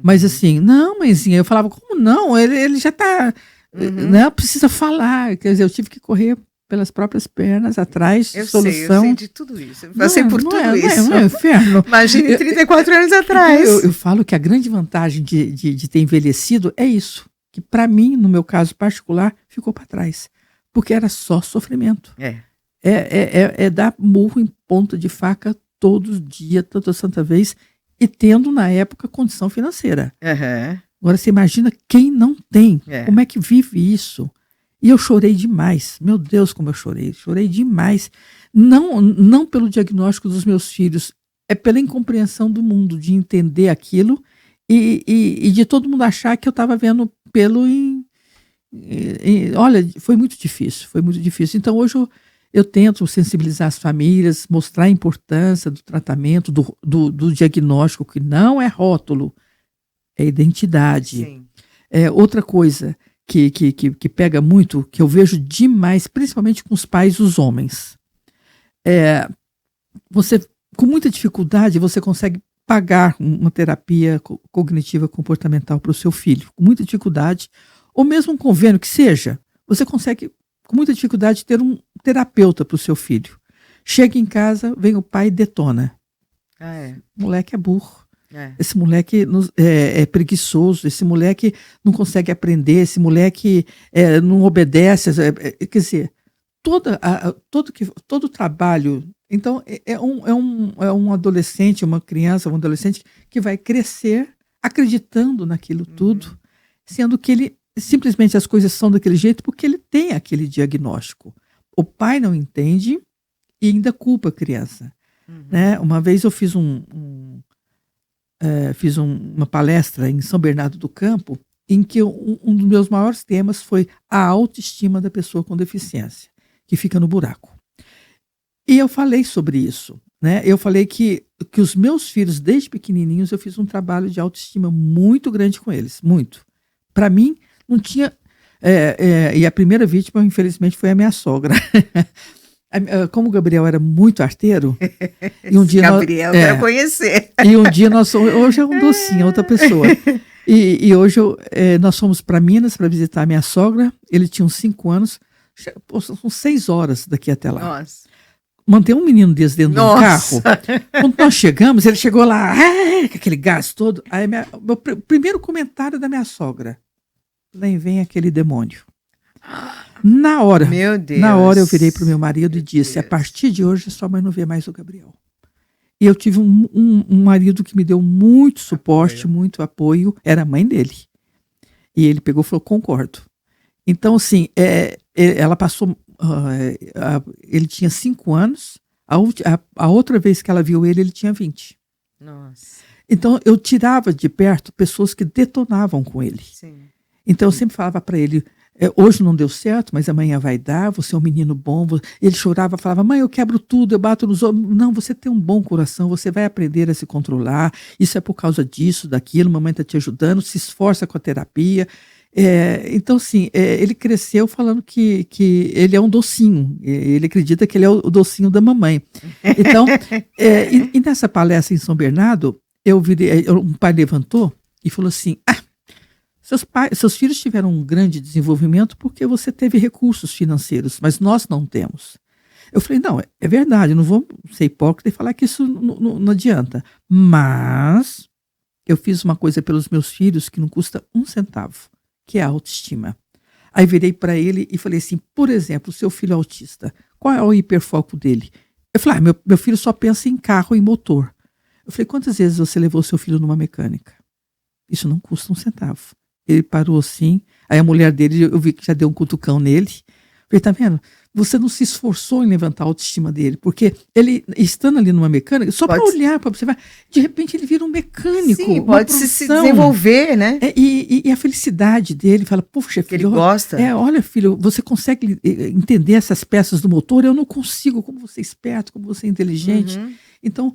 Mas assim, não, mãezinha, eu falava, como não? Ele já está, né, precisa falar. Quer dizer, eu tive que correr pelas próprias pernas, atrás, solução. Eu sei de tudo isso. Eu passei por tudo isso. Não é inferno. Imagine 34 anos atrás. Eu falo que a grande vantagem de ter envelhecido é isso. Que para mim, no meu caso particular, ficou para trás. Porque era só sofrimento. É dar murro em ponta de faca todo dia, toda santa vez, e tendo, na época, condição financeira. Uhum. Agora, você imagina quem não tem. Como é que vive isso? E eu chorei demais. Meu Deus, como eu chorei. Chorei demais. Não pelo diagnóstico dos meus filhos. é pela incompreensão do mundo, de entender aquilo e de todo mundo achar que eu estava vendo pelo olha, foi muito difícil, foi muito difícil. Então hoje eu tento sensibilizar as famílias, mostrar a importância do tratamento, do diagnóstico, que não é rótulo, é identidade. Sim. Outra coisa que pega muito, que eu vejo demais, principalmente com os pais e os homens. Você, com muita dificuldade, você consegue pagar uma terapia cognitiva comportamental para o seu filho, com muita dificuldade, ou mesmo um convênio que seja, você consegue, com muita dificuldade, ter um terapeuta para o seu filho. Chega em casa, vem o pai e detona. O moleque é burro. Esse moleque é preguiçoso, esse moleque não consegue aprender, esse moleque não obedece. Quer dizer, todo o trabalho. Então, é um adolescente, uma criança, um adolescente que vai crescer acreditando naquilo tudo, sendo que ele simplesmente as coisas são daquele jeito porque ele tem aquele diagnóstico. O pai não entende e ainda culpa a criança. Né? Uma vez eu fiz uma palestra em São Bernardo do Campo, em que um dos meus maiores temas foi a autoestima da pessoa com deficiência, que fica no buraco. E eu falei sobre isso. Né? Eu falei que os meus filhos, desde pequenininhos, eu fiz um trabalho de autoestima muito grande com eles, muito. Para mim, não tinha... e a primeira vítima, infelizmente, foi a minha sogra. Como o Gabriel era muito arteiro, e um dia Gabriel, quero conhecer. E um dia hoje é um docinho, outra pessoa. E hoje nós fomos para Minas para visitar a minha sogra. Ele tinha uns 5 anos, são 6 horas daqui até lá. Nossa. Manter um menino desse dentro de um carro. Quando nós chegamos, ele chegou lá, com aquele gás todo. Aí o primeiro comentário da minha sogra: "Lá vem aquele demônio." Na hora, meu Deus, na hora eu virei para o meu marido e disse: "A partir de hoje sua mãe não vê mais o Gabriel." E eu tive um marido que me deu muito suporte, muito apoio, era a mãe dele. E ele pegou e falou: "Concordo." Então, assim, ela passou, ele tinha 5 anos, a outra vez que ela viu ele tinha 20. Nossa. Então, eu tirava de perto pessoas que detonavam com ele. Sim. Então, eu sempre falava para ele: "Hoje não deu certo, mas amanhã vai dar, você é um menino bom." Ele chorava, falava: "Mãe, eu quebro tudo, eu bato nos outros." "Não, você tem um bom coração, você vai aprender a se controlar, isso é por causa disso, daquilo, mamãe está te ajudando, se esforça com a terapia." Então, assim, ele cresceu falando que ele é um docinho, ele acredita que ele é o docinho da mamãe. Então, e nessa palestra em São Bernardo, um pai levantou e falou assim: seus filhos tiveram um grande desenvolvimento porque você teve recursos financeiros, mas nós não temos. Eu falei: não, é verdade, não vou ser hipócrita e falar que isso não adianta. Mas eu fiz uma coisa pelos meus filhos que não custa 1 centavo, que é a autoestima. Aí virei para ele e falei assim: por exemplo, o seu filho autista, qual é o hiperfoco dele? Eu falei: meu filho só pensa em carro e motor. Eu falei: quantas vezes você levou seu filho numa mecânica? Isso não custa 1 centavo. Ele parou assim, aí a mulher dele, eu vi que já deu um cutucão nele. Falei: tá vendo? Você não se esforçou em levantar a autoestima dele, porque ele, estando ali numa mecânica, só para olhar, para observar, de repente ele vira um mecânico. Sim, pode se desenvolver, né? E a felicidade dele, fala: puxa, filho, ele gosta. Olha, filho, você consegue entender essas peças do motor? Eu não consigo, como você é esperto, como você é inteligente. Então,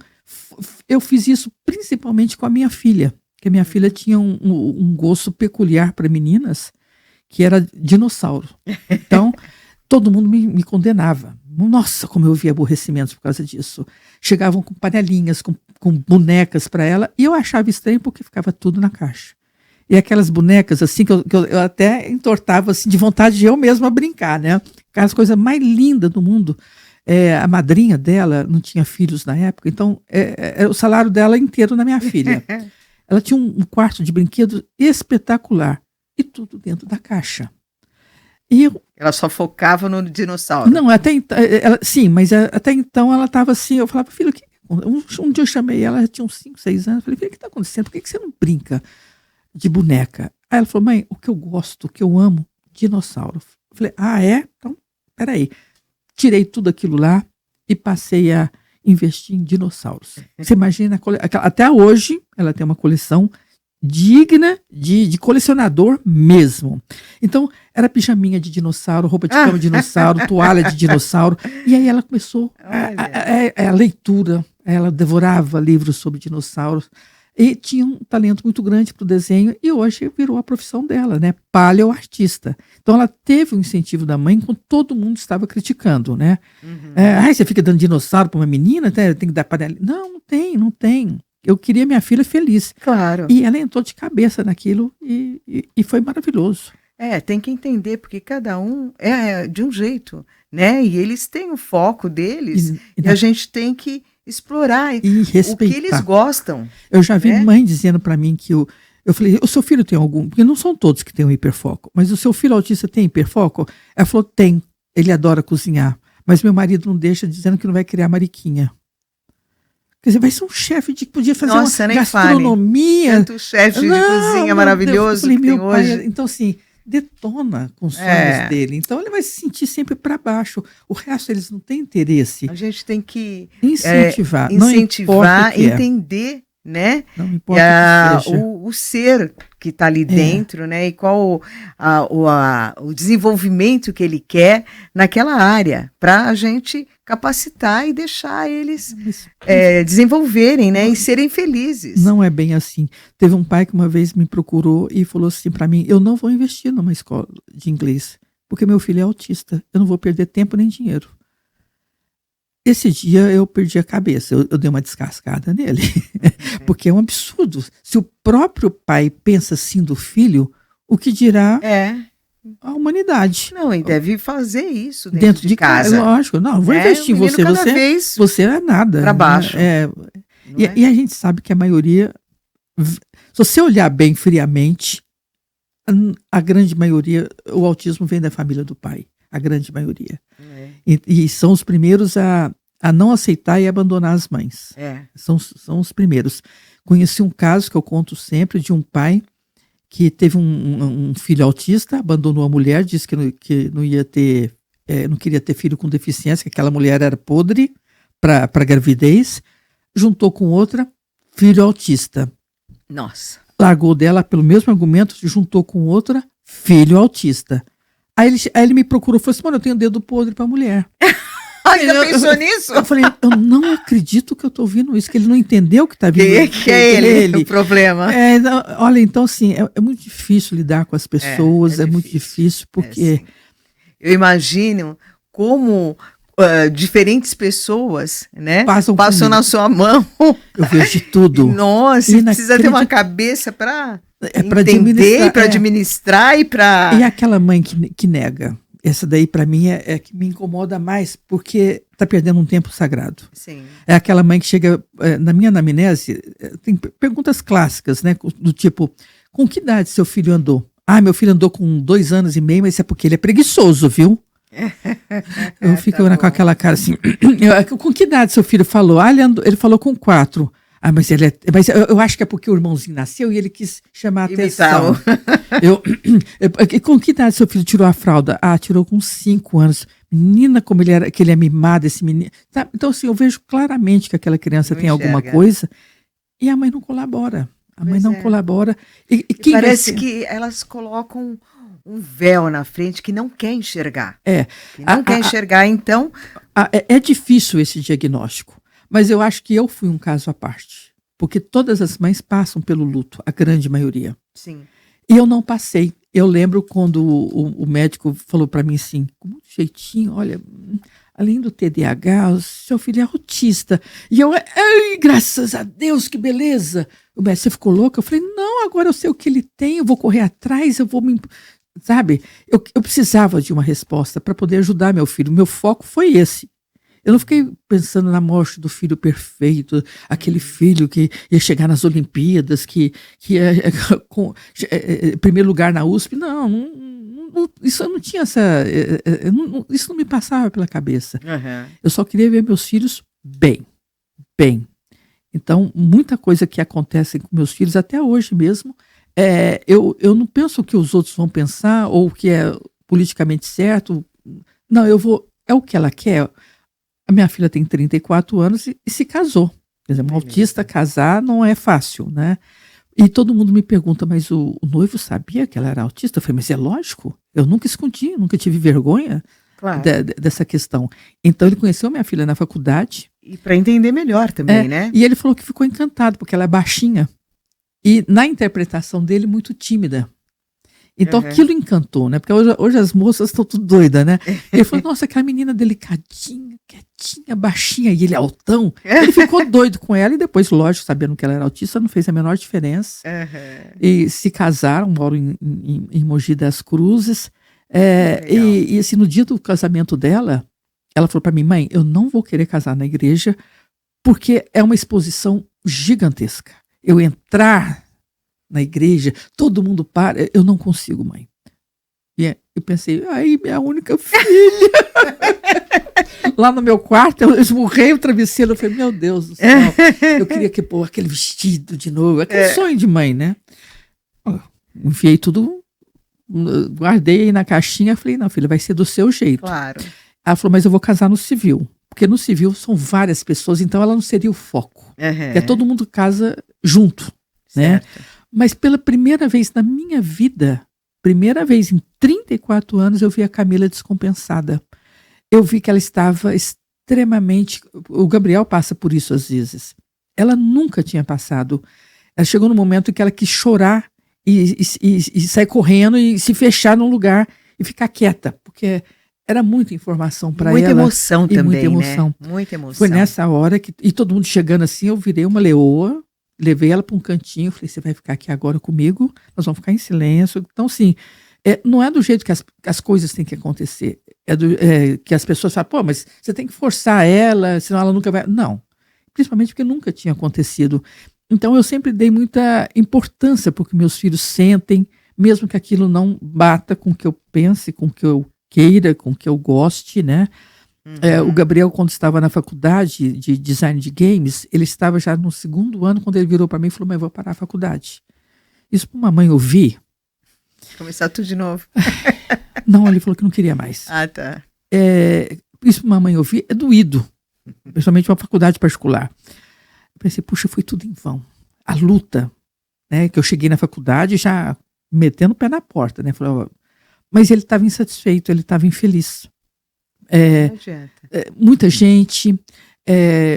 eu fiz isso principalmente com a minha filha, que a minha filha tinha um gosto peculiar para meninas, que era dinossauro. Então, todo mundo me condenava. Nossa, como eu via aborrecimentos por causa disso. Chegavam com panelinhas, com bonecas para ela, e eu achava estranho porque ficava tudo na caixa. E aquelas bonecas, assim, que eu até entortava, assim, de vontade de eu mesma brincar, né? Aquelas coisas mais lindas do mundo. A madrinha dela não tinha filhos na época, então o salário dela inteiro na minha filha. Ela tinha um quarto de brinquedo espetacular, e tudo dentro da caixa. Ela só focava no dinossauro. Não, até então, sim, mas até então ela estava assim, eu falava: filho, um dia eu chamei ela tinha uns 5, 6 anos, falei: filho, o que está acontecendo? Por que você não brinca de boneca? Aí ela falou: mãe, o que eu gosto, o que eu amo, dinossauro. Eu falei: ah, é? Então, peraí. Tirei tudo aquilo lá e passei a investir em dinossauros. Você imagina, até hoje ela tem uma coleção digna de colecionador mesmo. Então, era pijaminha de dinossauro, roupa de cama de dinossauro, toalha de dinossauro. E aí ela começou a leitura. Ela devorava livros sobre dinossauros. E tinha um talento muito grande para o desenho. E hoje virou a profissão dela, né? Paleoartista. Então, ela teve o incentivo da mãe quando todo mundo estava criticando, né? Você fica dando dinossauro para uma menina? Tem que dar panela. Não tem. Eu queria minha filha feliz. Claro. E ela entrou de cabeça naquilo e foi maravilhoso. Tem que entender, porque cada um é de um jeito, né? E eles têm o foco deles e a gente tem que explorar e respeitar o que eles gostam. Eu já vi mãe dizendo para mim que eu falei, o seu filho tem algum? Porque não são todos que têm um hiperfoco, mas o seu filho autista tem hiperfoco? Ela falou, tem. Ele adora cozinhar, mas meu marido não deixa, dizendo que não vai criar mariquinha. Quer dizer, vai ser um chefe que podia fazer uma gastronomia. Tanto chefe de cozinha maravilhoso falei, que tem hoje. Então, assim, detona com os sonhos dele. Então, ele vai se sentir sempre para baixo. O resto, eles não têm interesse. A gente tem que incentivar, entender, né? Não importa o que seja. O ser que está ali dentro, né? E qual o desenvolvimento que ele quer naquela área, para a gente capacitar e deixar eles desenvolverem, né? E serem felizes. Não é bem assim. Teve um pai que uma vez me procurou e falou assim para mim, eu não vou investir numa escola de inglês, porque meu filho é autista, eu não vou perder tempo nem dinheiro. Esse dia eu perdi a cabeça, eu dei uma descascada nele, porque é um absurdo. Se o próprio pai pensa assim do filho, o que dirá a humanidade? Não, e deve fazer isso dentro de casa. Lógico, não, vou investir em você, você é nada. Para baixo. E a gente sabe que a maioria, se você olhar bem friamente, a grande maioria, o autismo vem da família do pai, a grande maioria. E são os primeiros a não aceitar e abandonar as mães. São os primeiros. Conheci um caso que eu conto sempre de um pai que teve um filho autista, abandonou a mulher, disse que não ia ter, não queria ter filho com deficiência, que aquela mulher era podre para gravidez, juntou com outra, filho autista. Nossa. Largou dela pelo mesmo argumento, juntou com outra, filho autista. Aí ele me procurou e falou assim, mano, eu tenho dedo podre pra mulher. Ainda pensou nisso? Eu falei, eu não acredito que eu tô ouvindo isso, que ele não entendeu que tá vindo. Que é ele o problema. Olha, então assim, é muito difícil lidar com as pessoas, é muito difícil, porque... eu imagino como diferentes pessoas, né, passam na sua mão. Eu vejo de tudo. Nossa, precisa ter uma cabeça para entender, para administrar e para... E aquela mãe que nega. Essa daí, para mim, é que me incomoda mais, porque tá perdendo um tempo sagrado. Sim. É aquela mãe que chega... na minha anamnese, tem perguntas clássicas, né? Do tipo, com que idade seu filho andou? Meu filho andou com 2 anos e meio, mas é porque ele é preguiçoso, viu? Eu fico com aquela cara assim... com que idade seu filho falou? Ele falou com 4. Mas eu acho que é porque o irmãozinho nasceu e ele quis chamar a atenção. Com que idade seu filho tirou a fralda? Tirou com 5 anos. Menina, como que ele é mimado, esse menino. Tá? Então, assim, eu vejo claramente que aquela criança tem alguma coisa e a mãe não colabora. A mãe não colabora. E parece que elas colocam um véu na frente que não quer enxergar. Que não quer enxergar, então... É difícil esse diagnóstico. Mas eu acho que eu fui um caso à parte. Porque todas as mães passam pelo luto, a grande maioria. Sim. E eu não passei. Eu lembro quando o médico falou para mim assim, com muito jeitinho, olha, além do TDAH, o seu filho é autista. E eu, graças a Deus, que beleza. O médico, você ficou louca? Eu falei, não, agora eu sei o que ele tem, eu vou correr atrás, eu vou me... Sabe? Eu precisava de uma resposta para poder ajudar meu filho. Meu foco foi esse. Eu não fiquei pensando na morte do filho perfeito, aquele filho que ia chegar nas Olimpíadas, que ia com primeiro lugar na USP. Isso eu não tinha isso não me passava pela cabeça. Eu só queria ver meus filhos bem. Então, muita coisa que acontece com meus filhos, até hoje mesmo, eu não penso o que os outros vão pensar, ou o que é politicamente certo. Não, é o que ela quer. minha filha tem 34 anos e se casou. Quer dizer, um autista casar não é fácil, né? E todo mundo me pergunta, mas o noivo sabia que ela era autista? Eu falei, mas é lógico, eu nunca escondi, nunca tive vergonha dessa questão. Então ele conheceu minha filha na faculdade. E para entender melhor também, né? E ele falou que ficou encantado, porque ela é baixinha. E na interpretação dele, muito tímida. Então aquilo encantou, né? Porque hoje as moças estão tudo doidas, né? Ele falou, nossa, aquela menina delicadinha, quietinha, baixinha, e ele altão. Ele ficou doido com ela e depois, lógico, sabendo que ela era autista, não fez a menor diferença. E se casaram, moram em Mogi das Cruzes. E assim, no dia do casamento dela, ela falou para mim, mãe, eu não vou querer casar na igreja porque é uma exposição gigantesca. Eu entrar na igreja, todo mundo para, eu não consigo, mãe. E eu pensei, aí minha única filha. Lá no meu quarto, eu esmurrei o travesseiro, eu falei, meu Deus do céu, eu queria que pôr aquele vestido de novo, aquele sonho de mãe, né? Enfiei tudo, guardei na caixinha, falei, não, filha, vai ser do seu jeito. Claro. Ela falou, mas eu vou casar no civil, porque no civil são várias pessoas, então ela não seria o foco. Porque todo mundo casa junto, né? Mas pela primeira vez na minha vida, primeira vez em 34 anos, eu vi a Camila descompensada. Eu vi que ela estava extremamente... O Gabriel passa por isso às vezes. Ela nunca tinha passado. Ela chegou no momento em que ela quis chorar e sair correndo e se fechar num lugar e ficar quieta, porque era muita informação para ela. Muita emoção também, muita emoção. Né? Muita emoção. Foi nessa hora que... E todo mundo chegando assim, eu virei uma leoa, levei ela para um cantinho, falei, você vai ficar aqui agora comigo, nós vamos ficar em silêncio. Então, assim, não é do jeito que as coisas têm que acontecer. Que as pessoas falam, pô, mas você tem que forçar ela, senão ela nunca vai... Não, principalmente porque nunca tinha acontecido. Então, eu sempre dei muita importância para o que meus filhos sentem, mesmo que aquilo não bata com o que eu pense, com o que eu queira, com o que eu goste, né? O Gabriel, quando estava na faculdade de design de games, ele estava já no 2º ano, quando ele virou para mim e falou, mãe, eu vou parar a faculdade. Isso para uma mãe ouvir... Começar tudo de novo. Não, ele falou que não queria mais. Ah, tá. Isso para uma mãe ouvir é doído, principalmente uma faculdade particular. Eu pensei, puxa, foi tudo em vão. A luta, né, que eu cheguei na faculdade já metendo o pé na porta, né? Falei, mas ele estava insatisfeito, ele estava infeliz. Muita gente,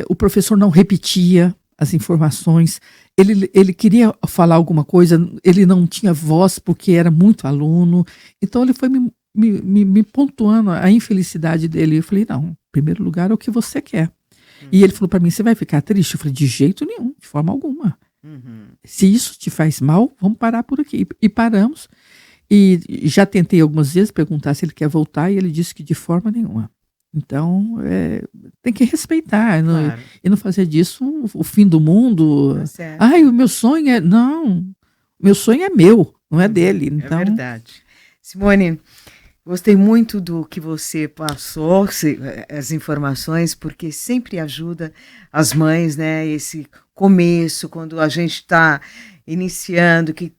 o professor não repetia as informações, ele queria falar alguma coisa, ele não tinha voz porque era muito aluno, então ele foi me pontuando a infelicidade dele. Eu falei, não, em primeiro lugar é o que você quer. E ele falou para mim, você vai ficar triste? Eu falei, de jeito nenhum, de forma alguma. Se isso te faz mal, vamos parar por aqui. E paramos. E já tentei algumas vezes perguntar se ele quer voltar e ele disse que de forma nenhuma. Então, tem que respeitar, claro. E não fazer disso o fim do mundo. Ai, o meu sonho é... Não, meu sonho é meu, não é dele. Então... É verdade. Simone, gostei muito do que você passou, as informações, porque sempre ajuda as mães, né? Esse começo, quando a gente está iniciando, que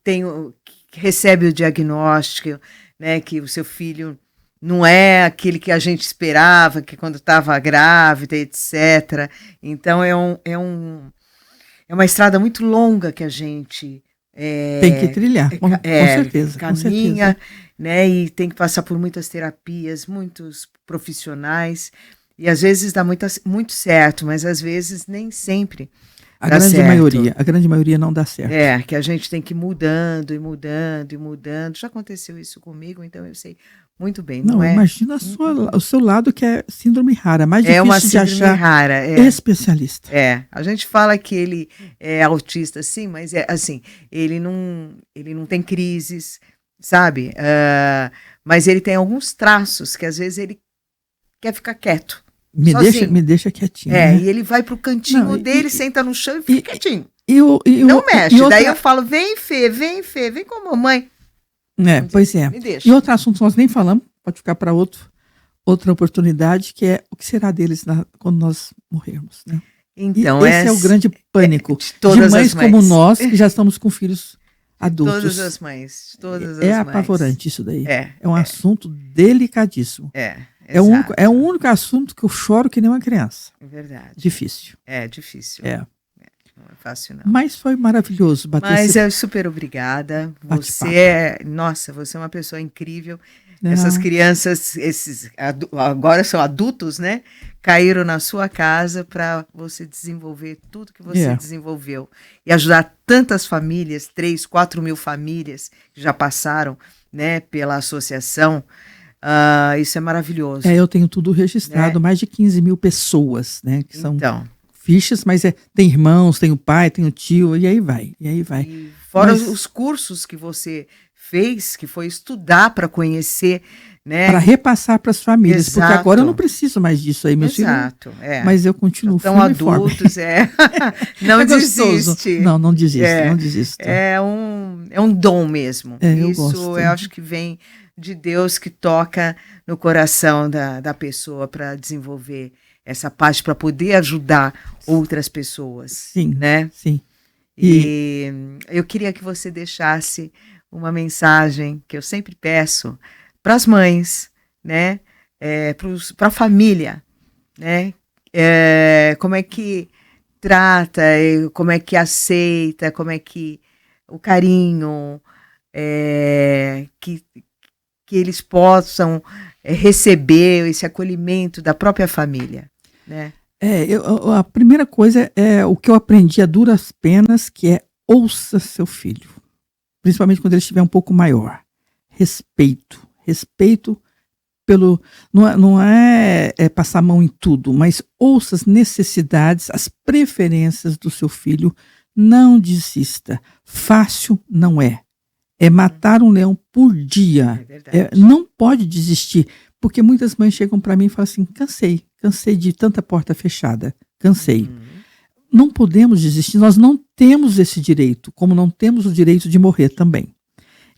recebe o diagnóstico, né, que o seu filho não é aquele que a gente esperava, que quando estava grávida, etc. Então, é uma estrada muito longa que a gente... tem que trilhar, com certeza. Caminha, com certeza. Né, e tem que passar por muitas terapias, muitos profissionais, e às vezes dá muito certo, mas às vezes nem sempre... A grande maioria não dá certo. Que a gente tem que ir mudando e mudando e mudando. Já aconteceu isso comigo, então eu sei muito bem. Não, imagina o seu lado, que é síndrome rara, mais difícil de achar rara, especialista. A gente fala que ele é autista, sim, mas assim, ele não tem crises, sabe? Mas ele tem alguns traços que às vezes ele quer ficar quieto. Me deixa quietinho. Né? E ele vai pro cantinho dele, senta no chão e fica quietinho. Não mexe. Daí eu falo, vem Fê, vem com a mamãe. Pois é. Me deixa. E outro assunto que nós nem falamos, pode ficar para outra oportunidade, que é o que será deles quando nós morrermos. Né? Então, esse é o grande pânico de mães como nós, que já estamos com filhos adultos. Todas as mães. É apavorante isso daí. É um assunto delicadíssimo. É o único assunto que eu choro que nem uma criança. É verdade. Difícil. É difícil. Não é fácil, não. Mas foi maravilhoso bater Mas eu super obrigada. Você é uma pessoa incrível. Essas crianças, agora são adultos, né? Caíram na sua casa para você desenvolver tudo que você desenvolveu. E ajudar tantas famílias, 3, 4 mil famílias que já passaram, né, pela associação. Isso é maravilhoso. Eu tenho tudo registrado, mais de 15 mil pessoas, né? Que são fichas, mas tem irmãos, tem o pai, tem o tio, e aí vai. E fora os cursos que você fez, que foi estudar para conhecer, né? Para repassar para as famílias, porque agora eu não preciso mais disso aí, meus filhos. Mas eu continuo firme e forte. Adultos, não desiste. Não desisto. É um dom mesmo. Isso eu acho que vem de Deus, que toca no coração da pessoa para desenvolver essa parte, para poder ajudar outras pessoas. Sim, né? Sim. E eu queria que você deixasse uma mensagem que eu sempre peço para as mães, né? Para a família, né? Como é que trata, como é que aceita, como é que o carinho, que eles possam receber esse acolhimento da própria família, né? A primeira coisa é o que eu aprendi a duras penas, que é ouça seu filho. Principalmente quando ele estiver um pouco maior. Respeito pelo... Não é passar a mão em tudo, mas ouça as necessidades, as preferências do seu filho. Não desista. Fácil não é. É matar um leão por dia. Não pode desistir. Porque muitas mães chegam para mim e falam assim, cansei de tanta porta fechada. Cansei. Não podemos desistir, nós não temos esse direito, como não temos o direito de morrer também.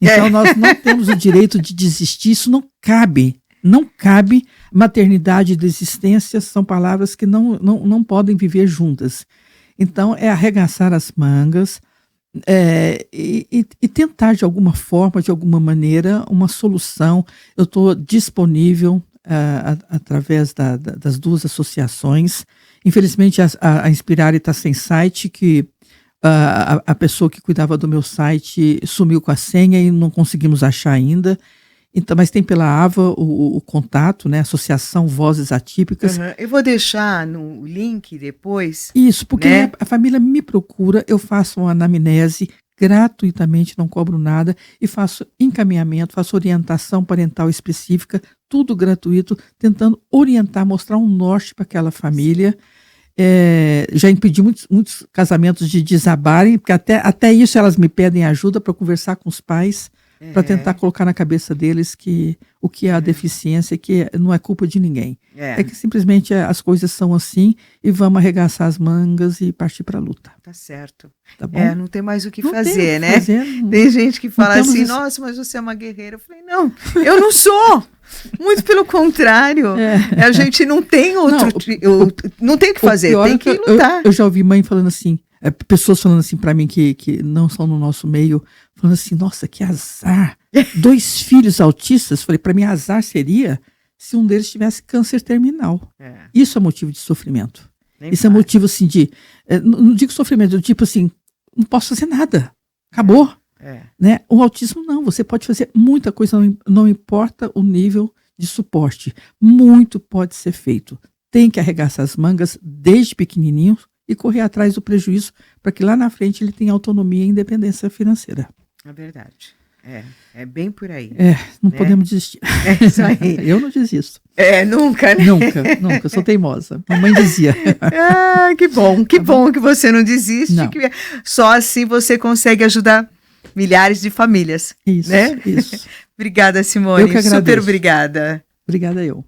Então, nós não temos o direito de desistir, isso não cabe. Não cabe. Maternidade e desistência são palavras que não podem viver juntas. Então, é arregaçar as mangas e tentar, de alguma forma, de alguma maneira, uma solução. Eu estou disponível através das 2 associações. Infelizmente, a Inspirare está sem site, que a pessoa que cuidava do meu site sumiu com a senha e não conseguimos achar ainda. Então, mas tem pela AVA o contato, né? Associação Vozes Atípicas. Eu vou deixar no link depois. Isso, porque a família me procura, eu faço uma anamnese gratuitamente, não cobro nada, e faço encaminhamento, faço orientação parental específica, tudo gratuito, tentando orientar, mostrar um norte para aquela família. Já impedi muitos casamentos de desabarem, porque até isso elas me pedem ajuda para conversar com os pais, para tentar colocar na cabeça deles que o que é a deficiência, que não é culpa de ninguém. É que simplesmente as coisas são assim e vamos arregaçar as mangas e partir para a luta. Tá certo. Tá bom? Não tem mais o que fazer, né? Tem gente que fala assim, nossa, mas você é uma guerreira. Eu falei, não, eu não sou. Muito pelo contrário. A gente não tem não tem o que fazer, tem que lutar. Eu já ouvi mãe falando assim, pessoas falando assim para mim que não são no nosso meio, falando assim, nossa, que azar. 2 filhos autistas. Falei, para mim azar seria se um deles tivesse câncer terminal. Isso é motivo de sofrimento. Isso é motivo assim de, não digo sofrimento, tipo assim, não posso fazer nada. Acabou. Né? O autismo não, você pode fazer muita coisa, não importa o nível de suporte. Muito pode ser feito. Tem que arregaçar as mangas desde pequenininho e correr atrás do prejuízo para que lá na frente ele tenha autonomia e independência financeira. É verdade. É bem por aí. Não podemos desistir. É isso aí. Eu não desisto. Nunca, né? Nunca. Eu sou teimosa. Mamãe dizia. Que bom que você não desiste. Não. Que só assim você consegue ajudar milhares de famílias. Isso, né? isso. Obrigada, Simone. Eu que agradeço. Super obrigada. Obrigada eu.